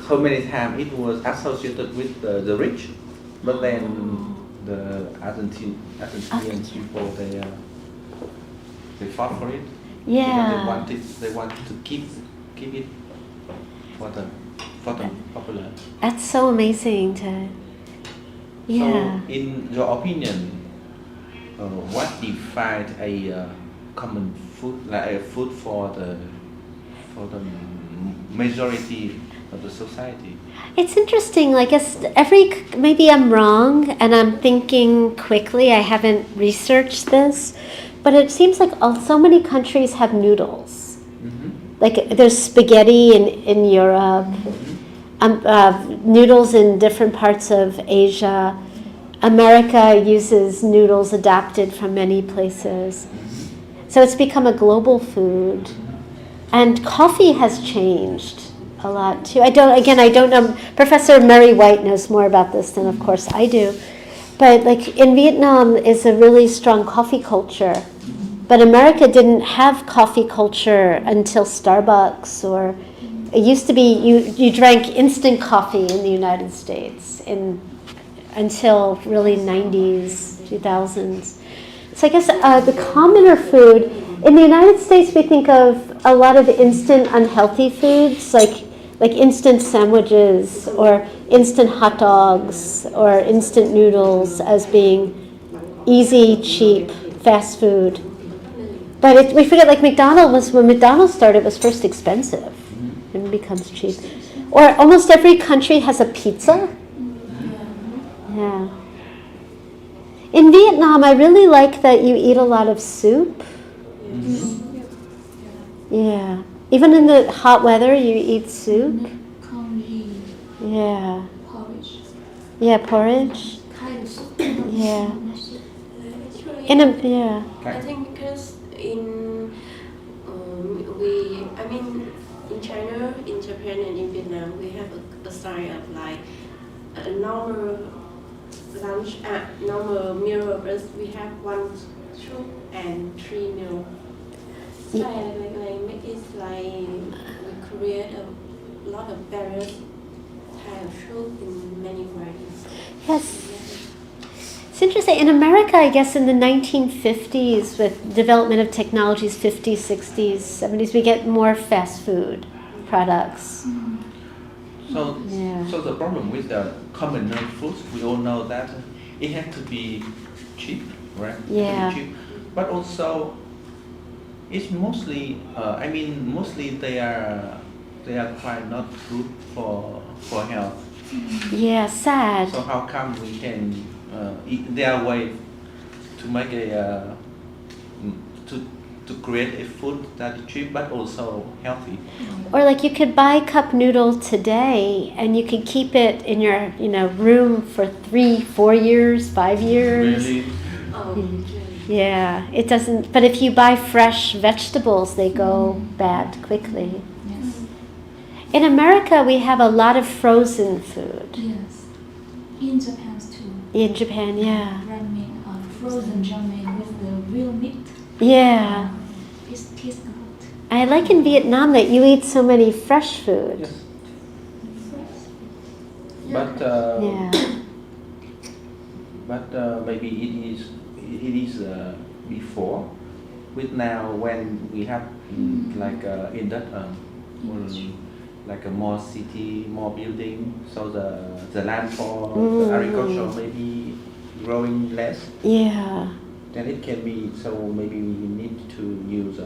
So many times it was associated with the rich, but then the Argentinian people they fought for it. Yeah. Because they wanted to keep it for the popular. That's so amazing to. Yeah. So, in your opinion, what defines a common food, like a food for the majority of the society. It's interesting. I guess maybe I'm wrong, and I'm thinking quickly. I haven't researched this, but it seems like so many countries have noodles. Like there's spaghetti in Europe, noodles in different parts of Asia. America uses noodles adapted from many places. So it's become a global food. And coffee has changed a lot too. I don't know. Professor Murray White knows more about this than, of course, I do. But like in Vietnam is a really strong coffee culture. But America didn't have coffee culture until Starbucks, or it used to be you drank instant coffee in the United States until really 90s, 2000s. So I guess the commoner food, in the United States we think of a lot of instant unhealthy foods like instant sandwiches or instant hot dogs or instant noodles as being easy, cheap, fast food. But we forget, like McDonald's, when McDonald's started, it was first expensive and it becomes cheap. Or almost every country has a pizza. Yeah. In Vietnam, I really like that you eat a lot of soup. Yeah. Even in the hot weather, you eat soup. Yeah. Porridge. Yeah, porridge. Kind of soup. Yeah. Yeah. I think because in China, in Japan, and in Vietnam, we have a style of like a normal lunch, normal meal of us. We have 1 soup and 3 meal. Style like make it like we create a lot of various type of soup in many varieties. Yes. It's interesting. In America, I guess in the 1950s, with development of technologies, 50s, 60s, 70s, we get more fast food products. So the problem with the commoner foods, we all know that it has to be cheap, right? Yeah. Cheap. But also, it's mostly, mostly they are quite not good for health. Yeah, sad. So how come we can eat their way to make to create a food that is cheap but also healthy? Or like you could buy cup noodle today and you could keep it in your room for 3, 4 years, 5 years. Really? Yeah, it doesn't. But if you buy fresh vegetables, they go bad quickly. Yes. In America, we have a lot of frozen food. Yes. In Japan too. In Japan, yeah. Ramen, frozen ramen with the real meat. Yeah. It tastes good. I like in Vietnam that you eat so many fresh food. Yes. But Yeah. maybe it is before. With now when we have in that like a more city, more building, so the land for the agriculture maybe growing less. Yeah. Then it can be, so maybe we need to use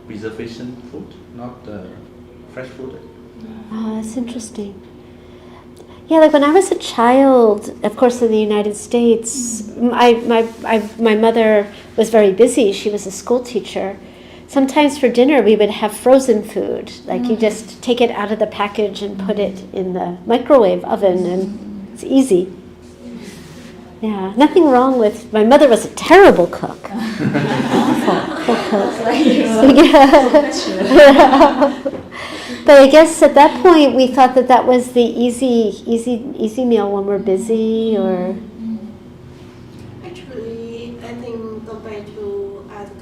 preservation food, not fresh food. Oh, that's interesting. Yeah, like when I was a child, of course, in the United States, my mother was very busy. She was a school teacher. Sometimes for dinner we would have frozen food. Like you just take it out of the package and put it in the microwave oven, and it's easy. Yeah, nothing wrong with. My mother was a terrible cook. Awful cook. But I guess at that point we thought that was the easy meal when we're busy or. Actually, I think compared to other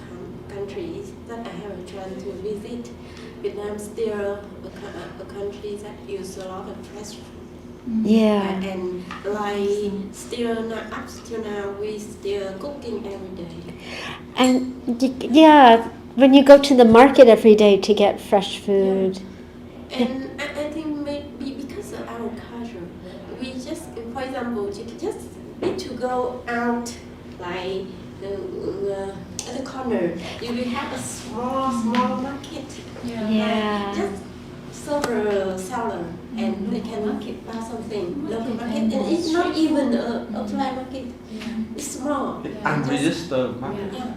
countries that I have a chance to visit, Vietnam still a country that uses a lot of fresh food. Yeah. And like still not up till now, we still cooking every day. And yeah, when you go to the market every day to get fresh food. Yeah. And I think maybe because of our culture, we just, for example, you just need to go out like at the corner. You will have a small market. Yeah. Like just serve salad It's not even a offline market. It's small. Unregistered market. Yeah.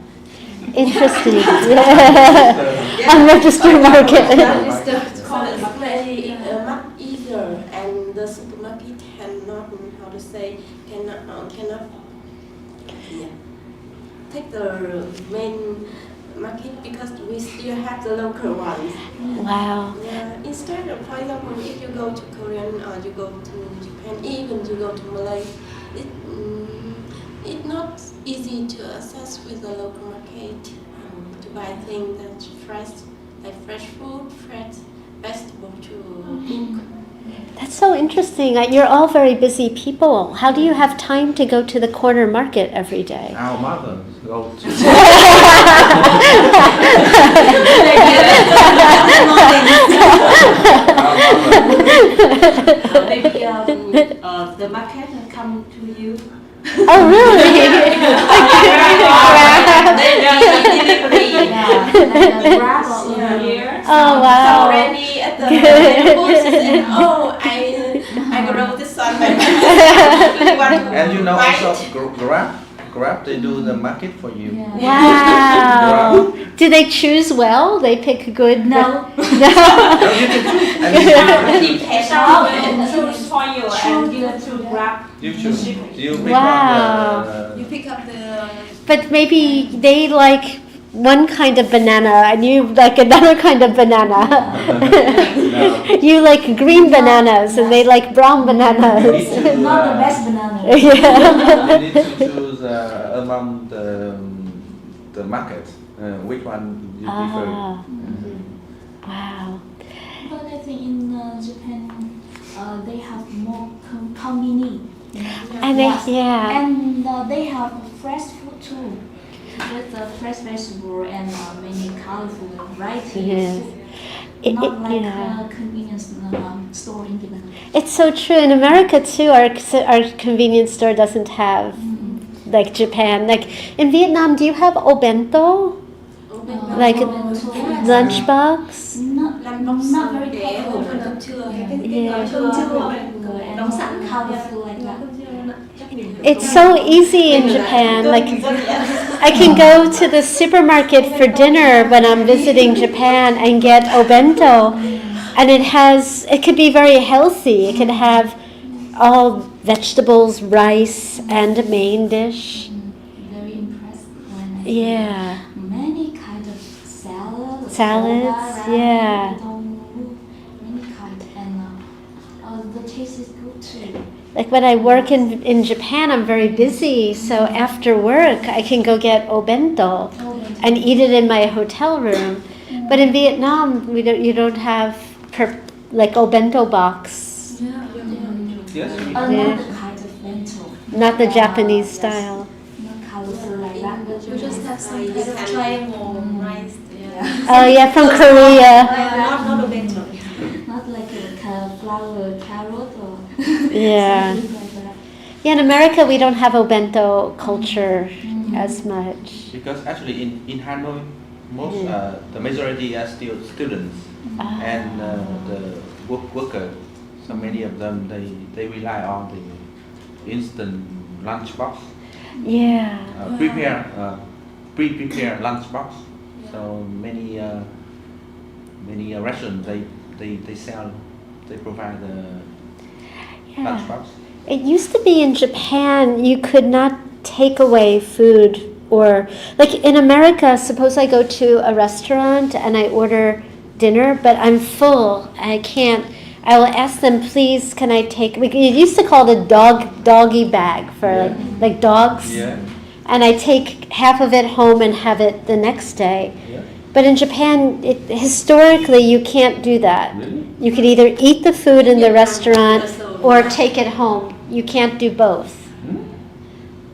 Interesting. Yeah. Unregistered market. So it's very much easier, and the supermarket cannot, how to say, cannot take the main market because we still have the local ones. Wow. Yeah. Instead of, for example, if you go to Korean or you go to Japan, even you go to Malay, it's not easy to access with the local market to buy things that's fresh, like fresh food, fresh vegetable to cook. That's so interesting. You're all very busy people. How do you have time to go to the corner market every day? Our mothers go to Maybe the market come to you. Oh, really? Oh, wow. Already at the booth and I grow this on my and you know also Grab they do the market for you. Wow. Do they choose well? They pick good? No. No, you can choose. I mean, And choose for you and you to grab. you choose. You pick Wow. up You pick up the But maybe they like one kind of banana and you like another kind of banana. No. You like green bananas and they like brown You need bananas. to, Not the best banana. Yeah. you need to choose among the market which one you prefer. Ah. Wow. But I think in Japan, they have more convenience. And Yeah. And they have fresh food too, with fresh vegetable and many colorful varieties. Yes. Not like Yeah. convenience store in Vietnam. It's so true. In America too, our convenience store doesn't have like Japan. Like in Vietnam, do you have obento? Like lunchbox? Not very để colorful. phần cơm trưa hay cái Yeah. cơm trưa And đóng sẵn colorful like that. It's so easy in Japan. Like I can go to the supermarket for dinner when I'm visiting Japan and get obento, and it could be very healthy. It could have all vegetables, rice, and a main dish. Very impressed when I Yeah. many kind of salads, Salads, yeah. many kind, and the taste is good too. Like when I work in Japan, I'm very busy, so after work I can go get obento and eat it in my hotel room. But in Vietnam, you don't have like obento box, Yes, we Not Yeah. the kind of bento. not the Japanese style. Not colorful like that. you just have some kind of triangle rice. Oh yeah, from Korea. Not a bento. Not like a flower carrot or Yeah. something like that. Yeah, in America we don't have obento culture as much. because actually in Hanoi most the majority are still students and the worker. So many of them they rely on the instant lunchbox. Yeah. Pre-prepared lunchbox. So many restaurants they provide the Yeah. lunchbox. It used to be in Japan you could not take away food, or like in America, suppose I go to a restaurant and I order dinner but I'm full, I will ask them, please can I take, it used to call it a doggy bag for like dogs. Yeah. And I take half of it home and have it the next day. Yeah. But in Japan, historically, you can't do that. Really? You could either eat the food in the restaurant or take it home. You can't do both.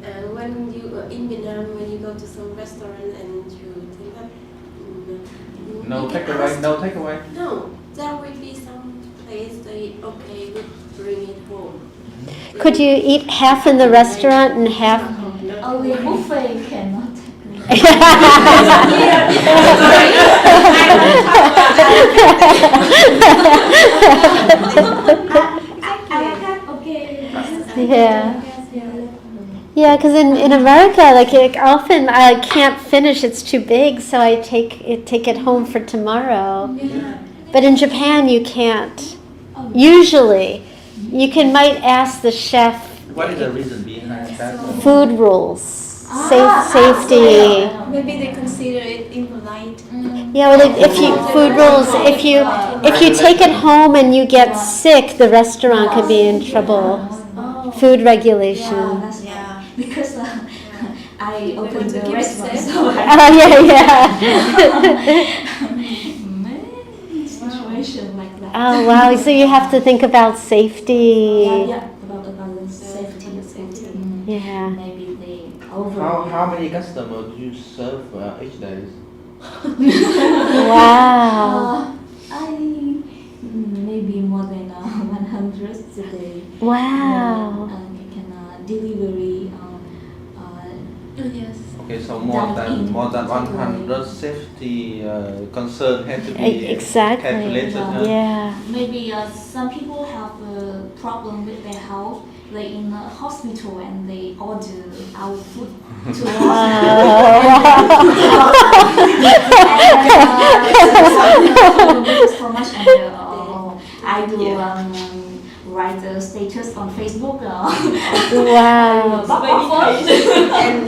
And when you in Vietnam, when you go to some restaurant and you think that No you can takeaway. ask- No takeaway. No, there will be some place they would bring it home. Could you eat half in the restaurant and half? Only buffet cannot. Yeah. like often I can't finish, it's too big, so I take it home for tomorrow. Yeah. But in Japan you can't. Usually. You might ask the chef. What is the reason behind that? Food rules. Safety. Yeah. Maybe they consider it impolite. Yeah, well, food rules, if you take it home and you get sick, the restaurant could be in trouble. Food Yeah, regulation. that's Yeah. right. Because I opened want to the keep it restaurant, safe. so I Oh, yeah. many situation like that. Oh, wow, so you have to think about safety. Yeah, about the safety. Yeah. Maybe they over. How many customers do you serve each day? Wow. Maybe more than 100 today. Wow. You can delivery. Yes. Okay, so more than 100 safety concern had to be Exactly. calculated. Huh? Yeah. Maybe some people have a problem with their health. They in a hospital and they order our food to the hospital. So much, and I do write a status on Facebook. Wow.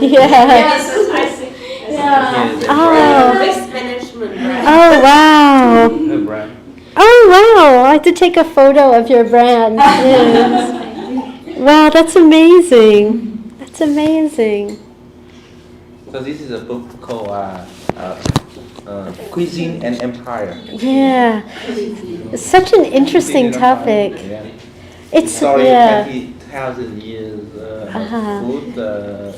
Yeah. Yes, Oh. risk management, right? Oh, wow. Her brand. Oh, wow. I have to take a photo of your brand. Yes. Wow, that's amazing. That's amazing. So this is a book called Cuisine and Empire. Yeah. It's such an interesting topic. Yeah. It's, Story yeah. of 20,000 years Uh-huh. of food,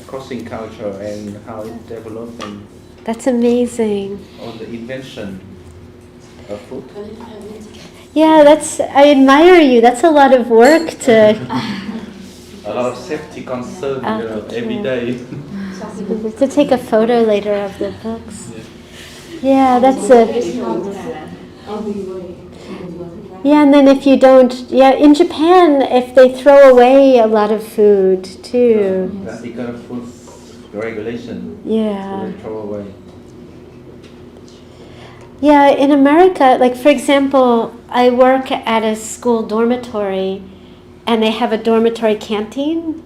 crossing culture, and how it developed, and That's amazing. all the invention of food. Yeah, I admire you. That's a lot of work to A lot of safety concern every day. take a photo later of the books. Yeah, that's it. Yeah, and then if you don't, in Japan, if they throw away a lot of food too. That's because of food regulation. Yeah. So they throw away. Yeah, in America, like for example, I work at a school dormitory and they have a dormitory canteen.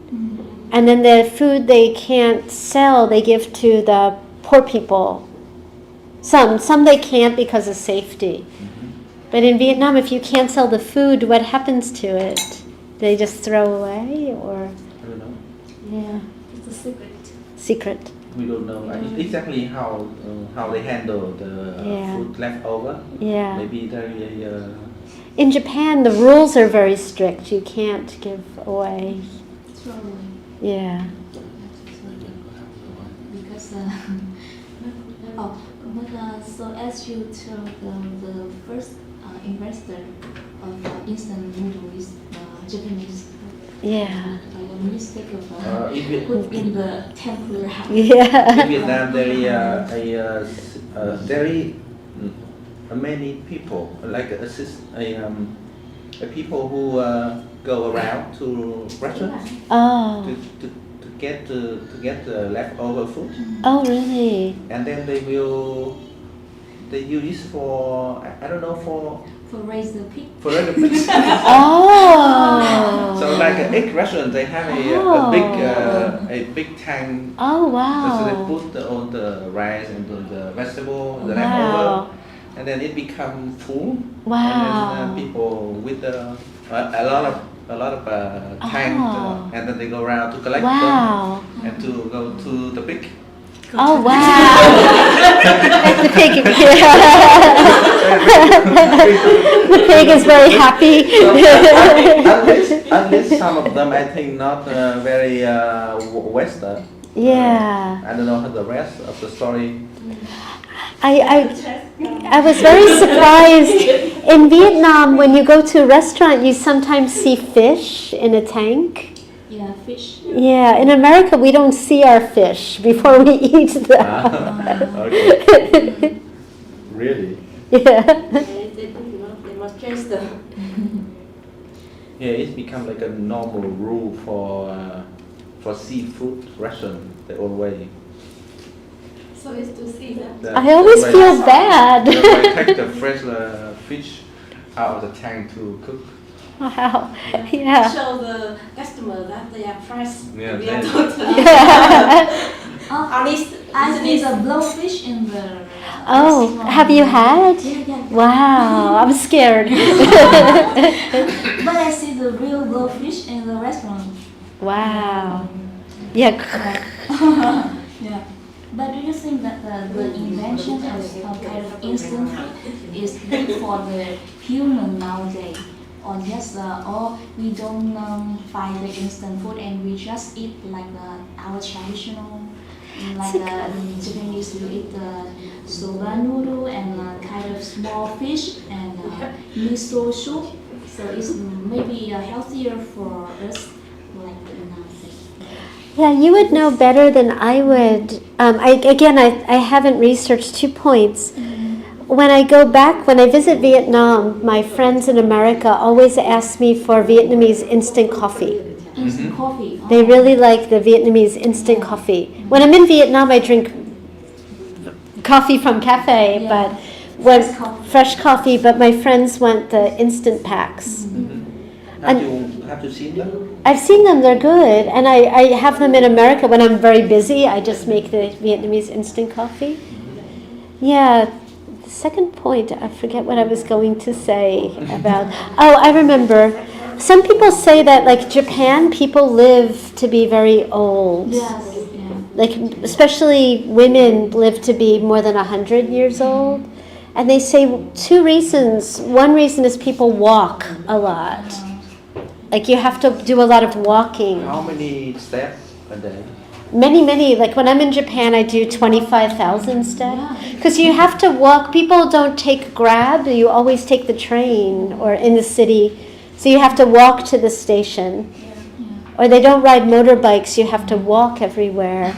And then the food they can't sell, they give to the poor people. Some they can't because of safety. But in Vietnam, if you can't sell the food, what happens to it? They just throw away, or? I don't know. Yeah. It's a secret. Secret. We don't know exactly how they handle the food left over. Yeah. Maybe there is In Japan, the rules are very strict. You can't give away. Yeah. Because so as you told the first investor of instant noodle is Japanese. Yeah. Mistake of put in the tempura. Yeah. in Vietnam there is very many people like people who go around to restaurants Oh. to get the leftover food, Oh, really? and then they use this for I don't know for raise the pig. other pigs. Oh. So like an egg restaurant, they have a big tank. Oh, So wow. they put all the rice and the vegetable, the Wow. leftover, and then it becomes full. Wow. And then people with a lot of tank, Oh. and then they go around to collect Wow. them and to go to the pig. Oh, wow. The pig. The pig is very happy. At least some of them, I think, not very Western. Yeah. I don't know the rest of the story. I was very surprised. In Vietnam, when you go to a restaurant, you sometimes see fish in a tank. Yeah, fish. Yeah, in America, we don't see our fish before we eat them. Okay. Really? Yeah. They must change Yeah, it's become like a normal rule for for seafood restaurant. They always. So it's to see that. I always feel bad. They take the fresh fish out of the tank to cook. Wow. Yeah. Show the customer that they are fresh. Yeah, We are they- not. Honest. I see the blowfish in the. Oh, restaurant. have you had? Yeah, yeah. Wow, I'm scared. But I see the real blowfish in the restaurant. Wow. Yeah. Yeah. But do you think that the invention of some kind of instant food is good for the human nowadays? Or just, or we don't find the instant food and we just eat like our traditional, like Japanese, we eat soba noodle and kind of small fish and miso soup. So it's maybe healthier for us, like nowadays. Yeah, you would know better than I would. I haven't researched 2 points. When I go back, when I visit Vietnam, my friends in America always ask me for Vietnamese instant coffee. Instant coffee. They really like the Vietnamese instant coffee. When I'm in Vietnam, I drink coffee from cafe, Yeah. but when Fresh coffee. fresh coffee. But my friends want the instant packs. Have you seen them? I've seen them; they're good, and I have them in America when I'm very busy. I just make the Vietnamese instant coffee. Yeah. The second point, I forget what I was going to say about. Oh, I remember. Some people say that, like Japan, people live to be very old. Yes. Yeah. Like especially women live to be more than 100 years old. And they say 2 reasons. One reason is people walk a lot. Like you have to do a lot of walking. How many steps a day? Many. Like when I'm in Japan, I do 25,000 steps. Because you have to walk. People don't take Grab. You always take the train or in the city. So you have to walk to the station. Or they don't ride motorbikes. You have to walk everywhere.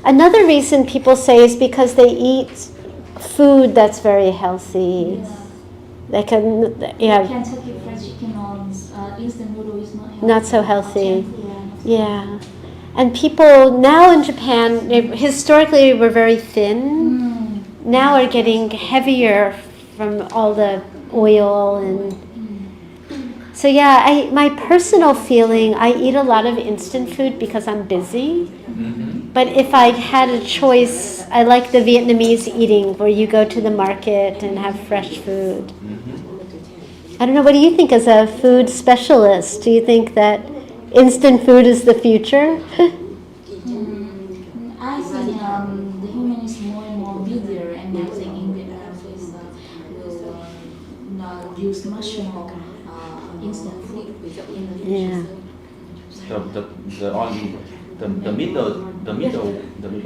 Another reason people say is because they eat food that's very healthy. They can, yeah, Kentucky Fried Chicken or instant noodle is not healthy. not so healthy. Yeah. Yeah. And people now in Japan, historically were very thin. Now are getting heavier from all the oil and... So yeah, my personal feeling, I eat a lot of instant food because I'm busy. But if I had a choice, I like the Vietnamese eating where you go to the market and have fresh food. I don't know, what do you think as a food specialist? Do you think that instant food is the future? I think the human is more and more busier, and I think in Vietnam will use much more instant food in the future. Yeah. The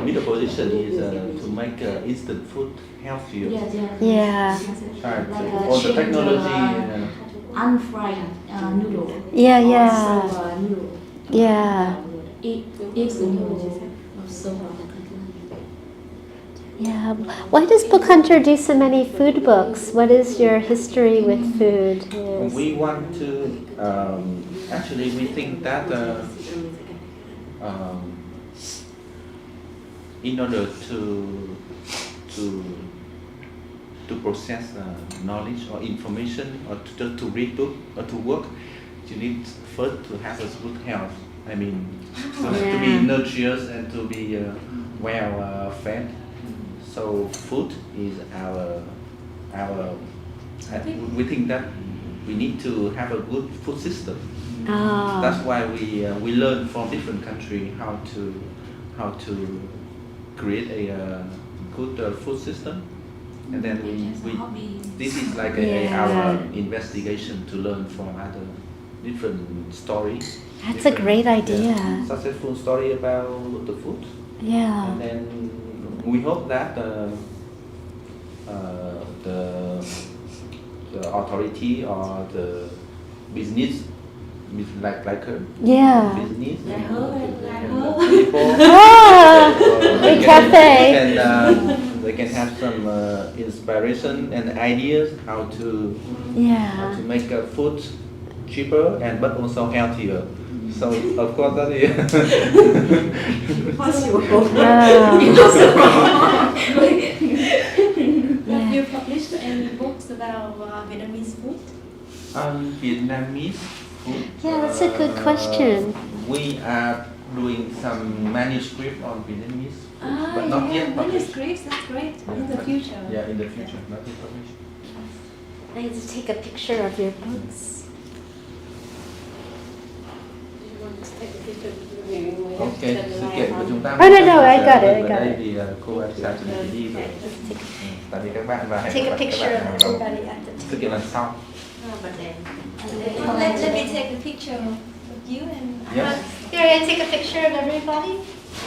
middle position is to make instant food healthier. Yeah. Right. Like All the chicken, technology. Unfried noodle. Yeah, or yeah. soba noodle. Yeah. Eggs noodle of soba. Yeah. Why does Book Hunter do so many food books? What is your history with food? Yes. We want to actually we think that in order to process knowledge or information or to read book or to work, you need first to have a good health. I mean, to be nurtured and to be well fed. So food is our. We think that we need to have a good food system. Oh. That's why we learn from different countries how to create a good food system, and then this is like our investigation to learn from other different stories. That's a great idea. Successful story about the food. Yeah. And then we hope that the authority or the business, like Yeah. business, Like her. and people, A cafe. they can have some inspiration and ideas how to Yeah. make food cheaper and but also healthier. So of course that is Impossible. Have you published any books about Vietnamese food? Vietnamese food. Yeah, that's a good question. We are doing some manuscript on Vietnamese food, but not yet published. Manuscripts, that's great. Yeah, In the future. Yeah, in the future, not yet published. I need to take a picture of your books. Ok, sự kiện của chúng ta. Oh, no, I got it, I got đây it. thì cô Alisa chuẩn bị đi rồi. Tạm biệt các bạn và hẹn Take gặp a lại các picture bạn of vào everybody at the sự kiện lần sau. Let me take a picture of you and Yes. Here, I take a picture of everybody.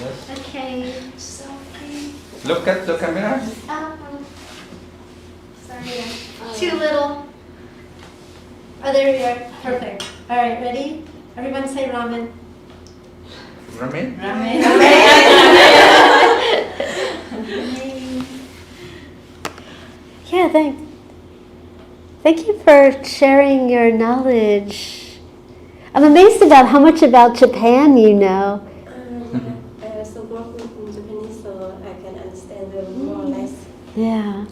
Yes. Okay. Sophie. Look at the camera. Sorry, too little. Oh, there we are. Perfect. All right, ready? Everyone say ramen. Ramen. Yeah, thank you for sharing your knowledge. I'm amazed about how much about Japan you know. I also work with Japanese, so I can understand them more or less. Yeah.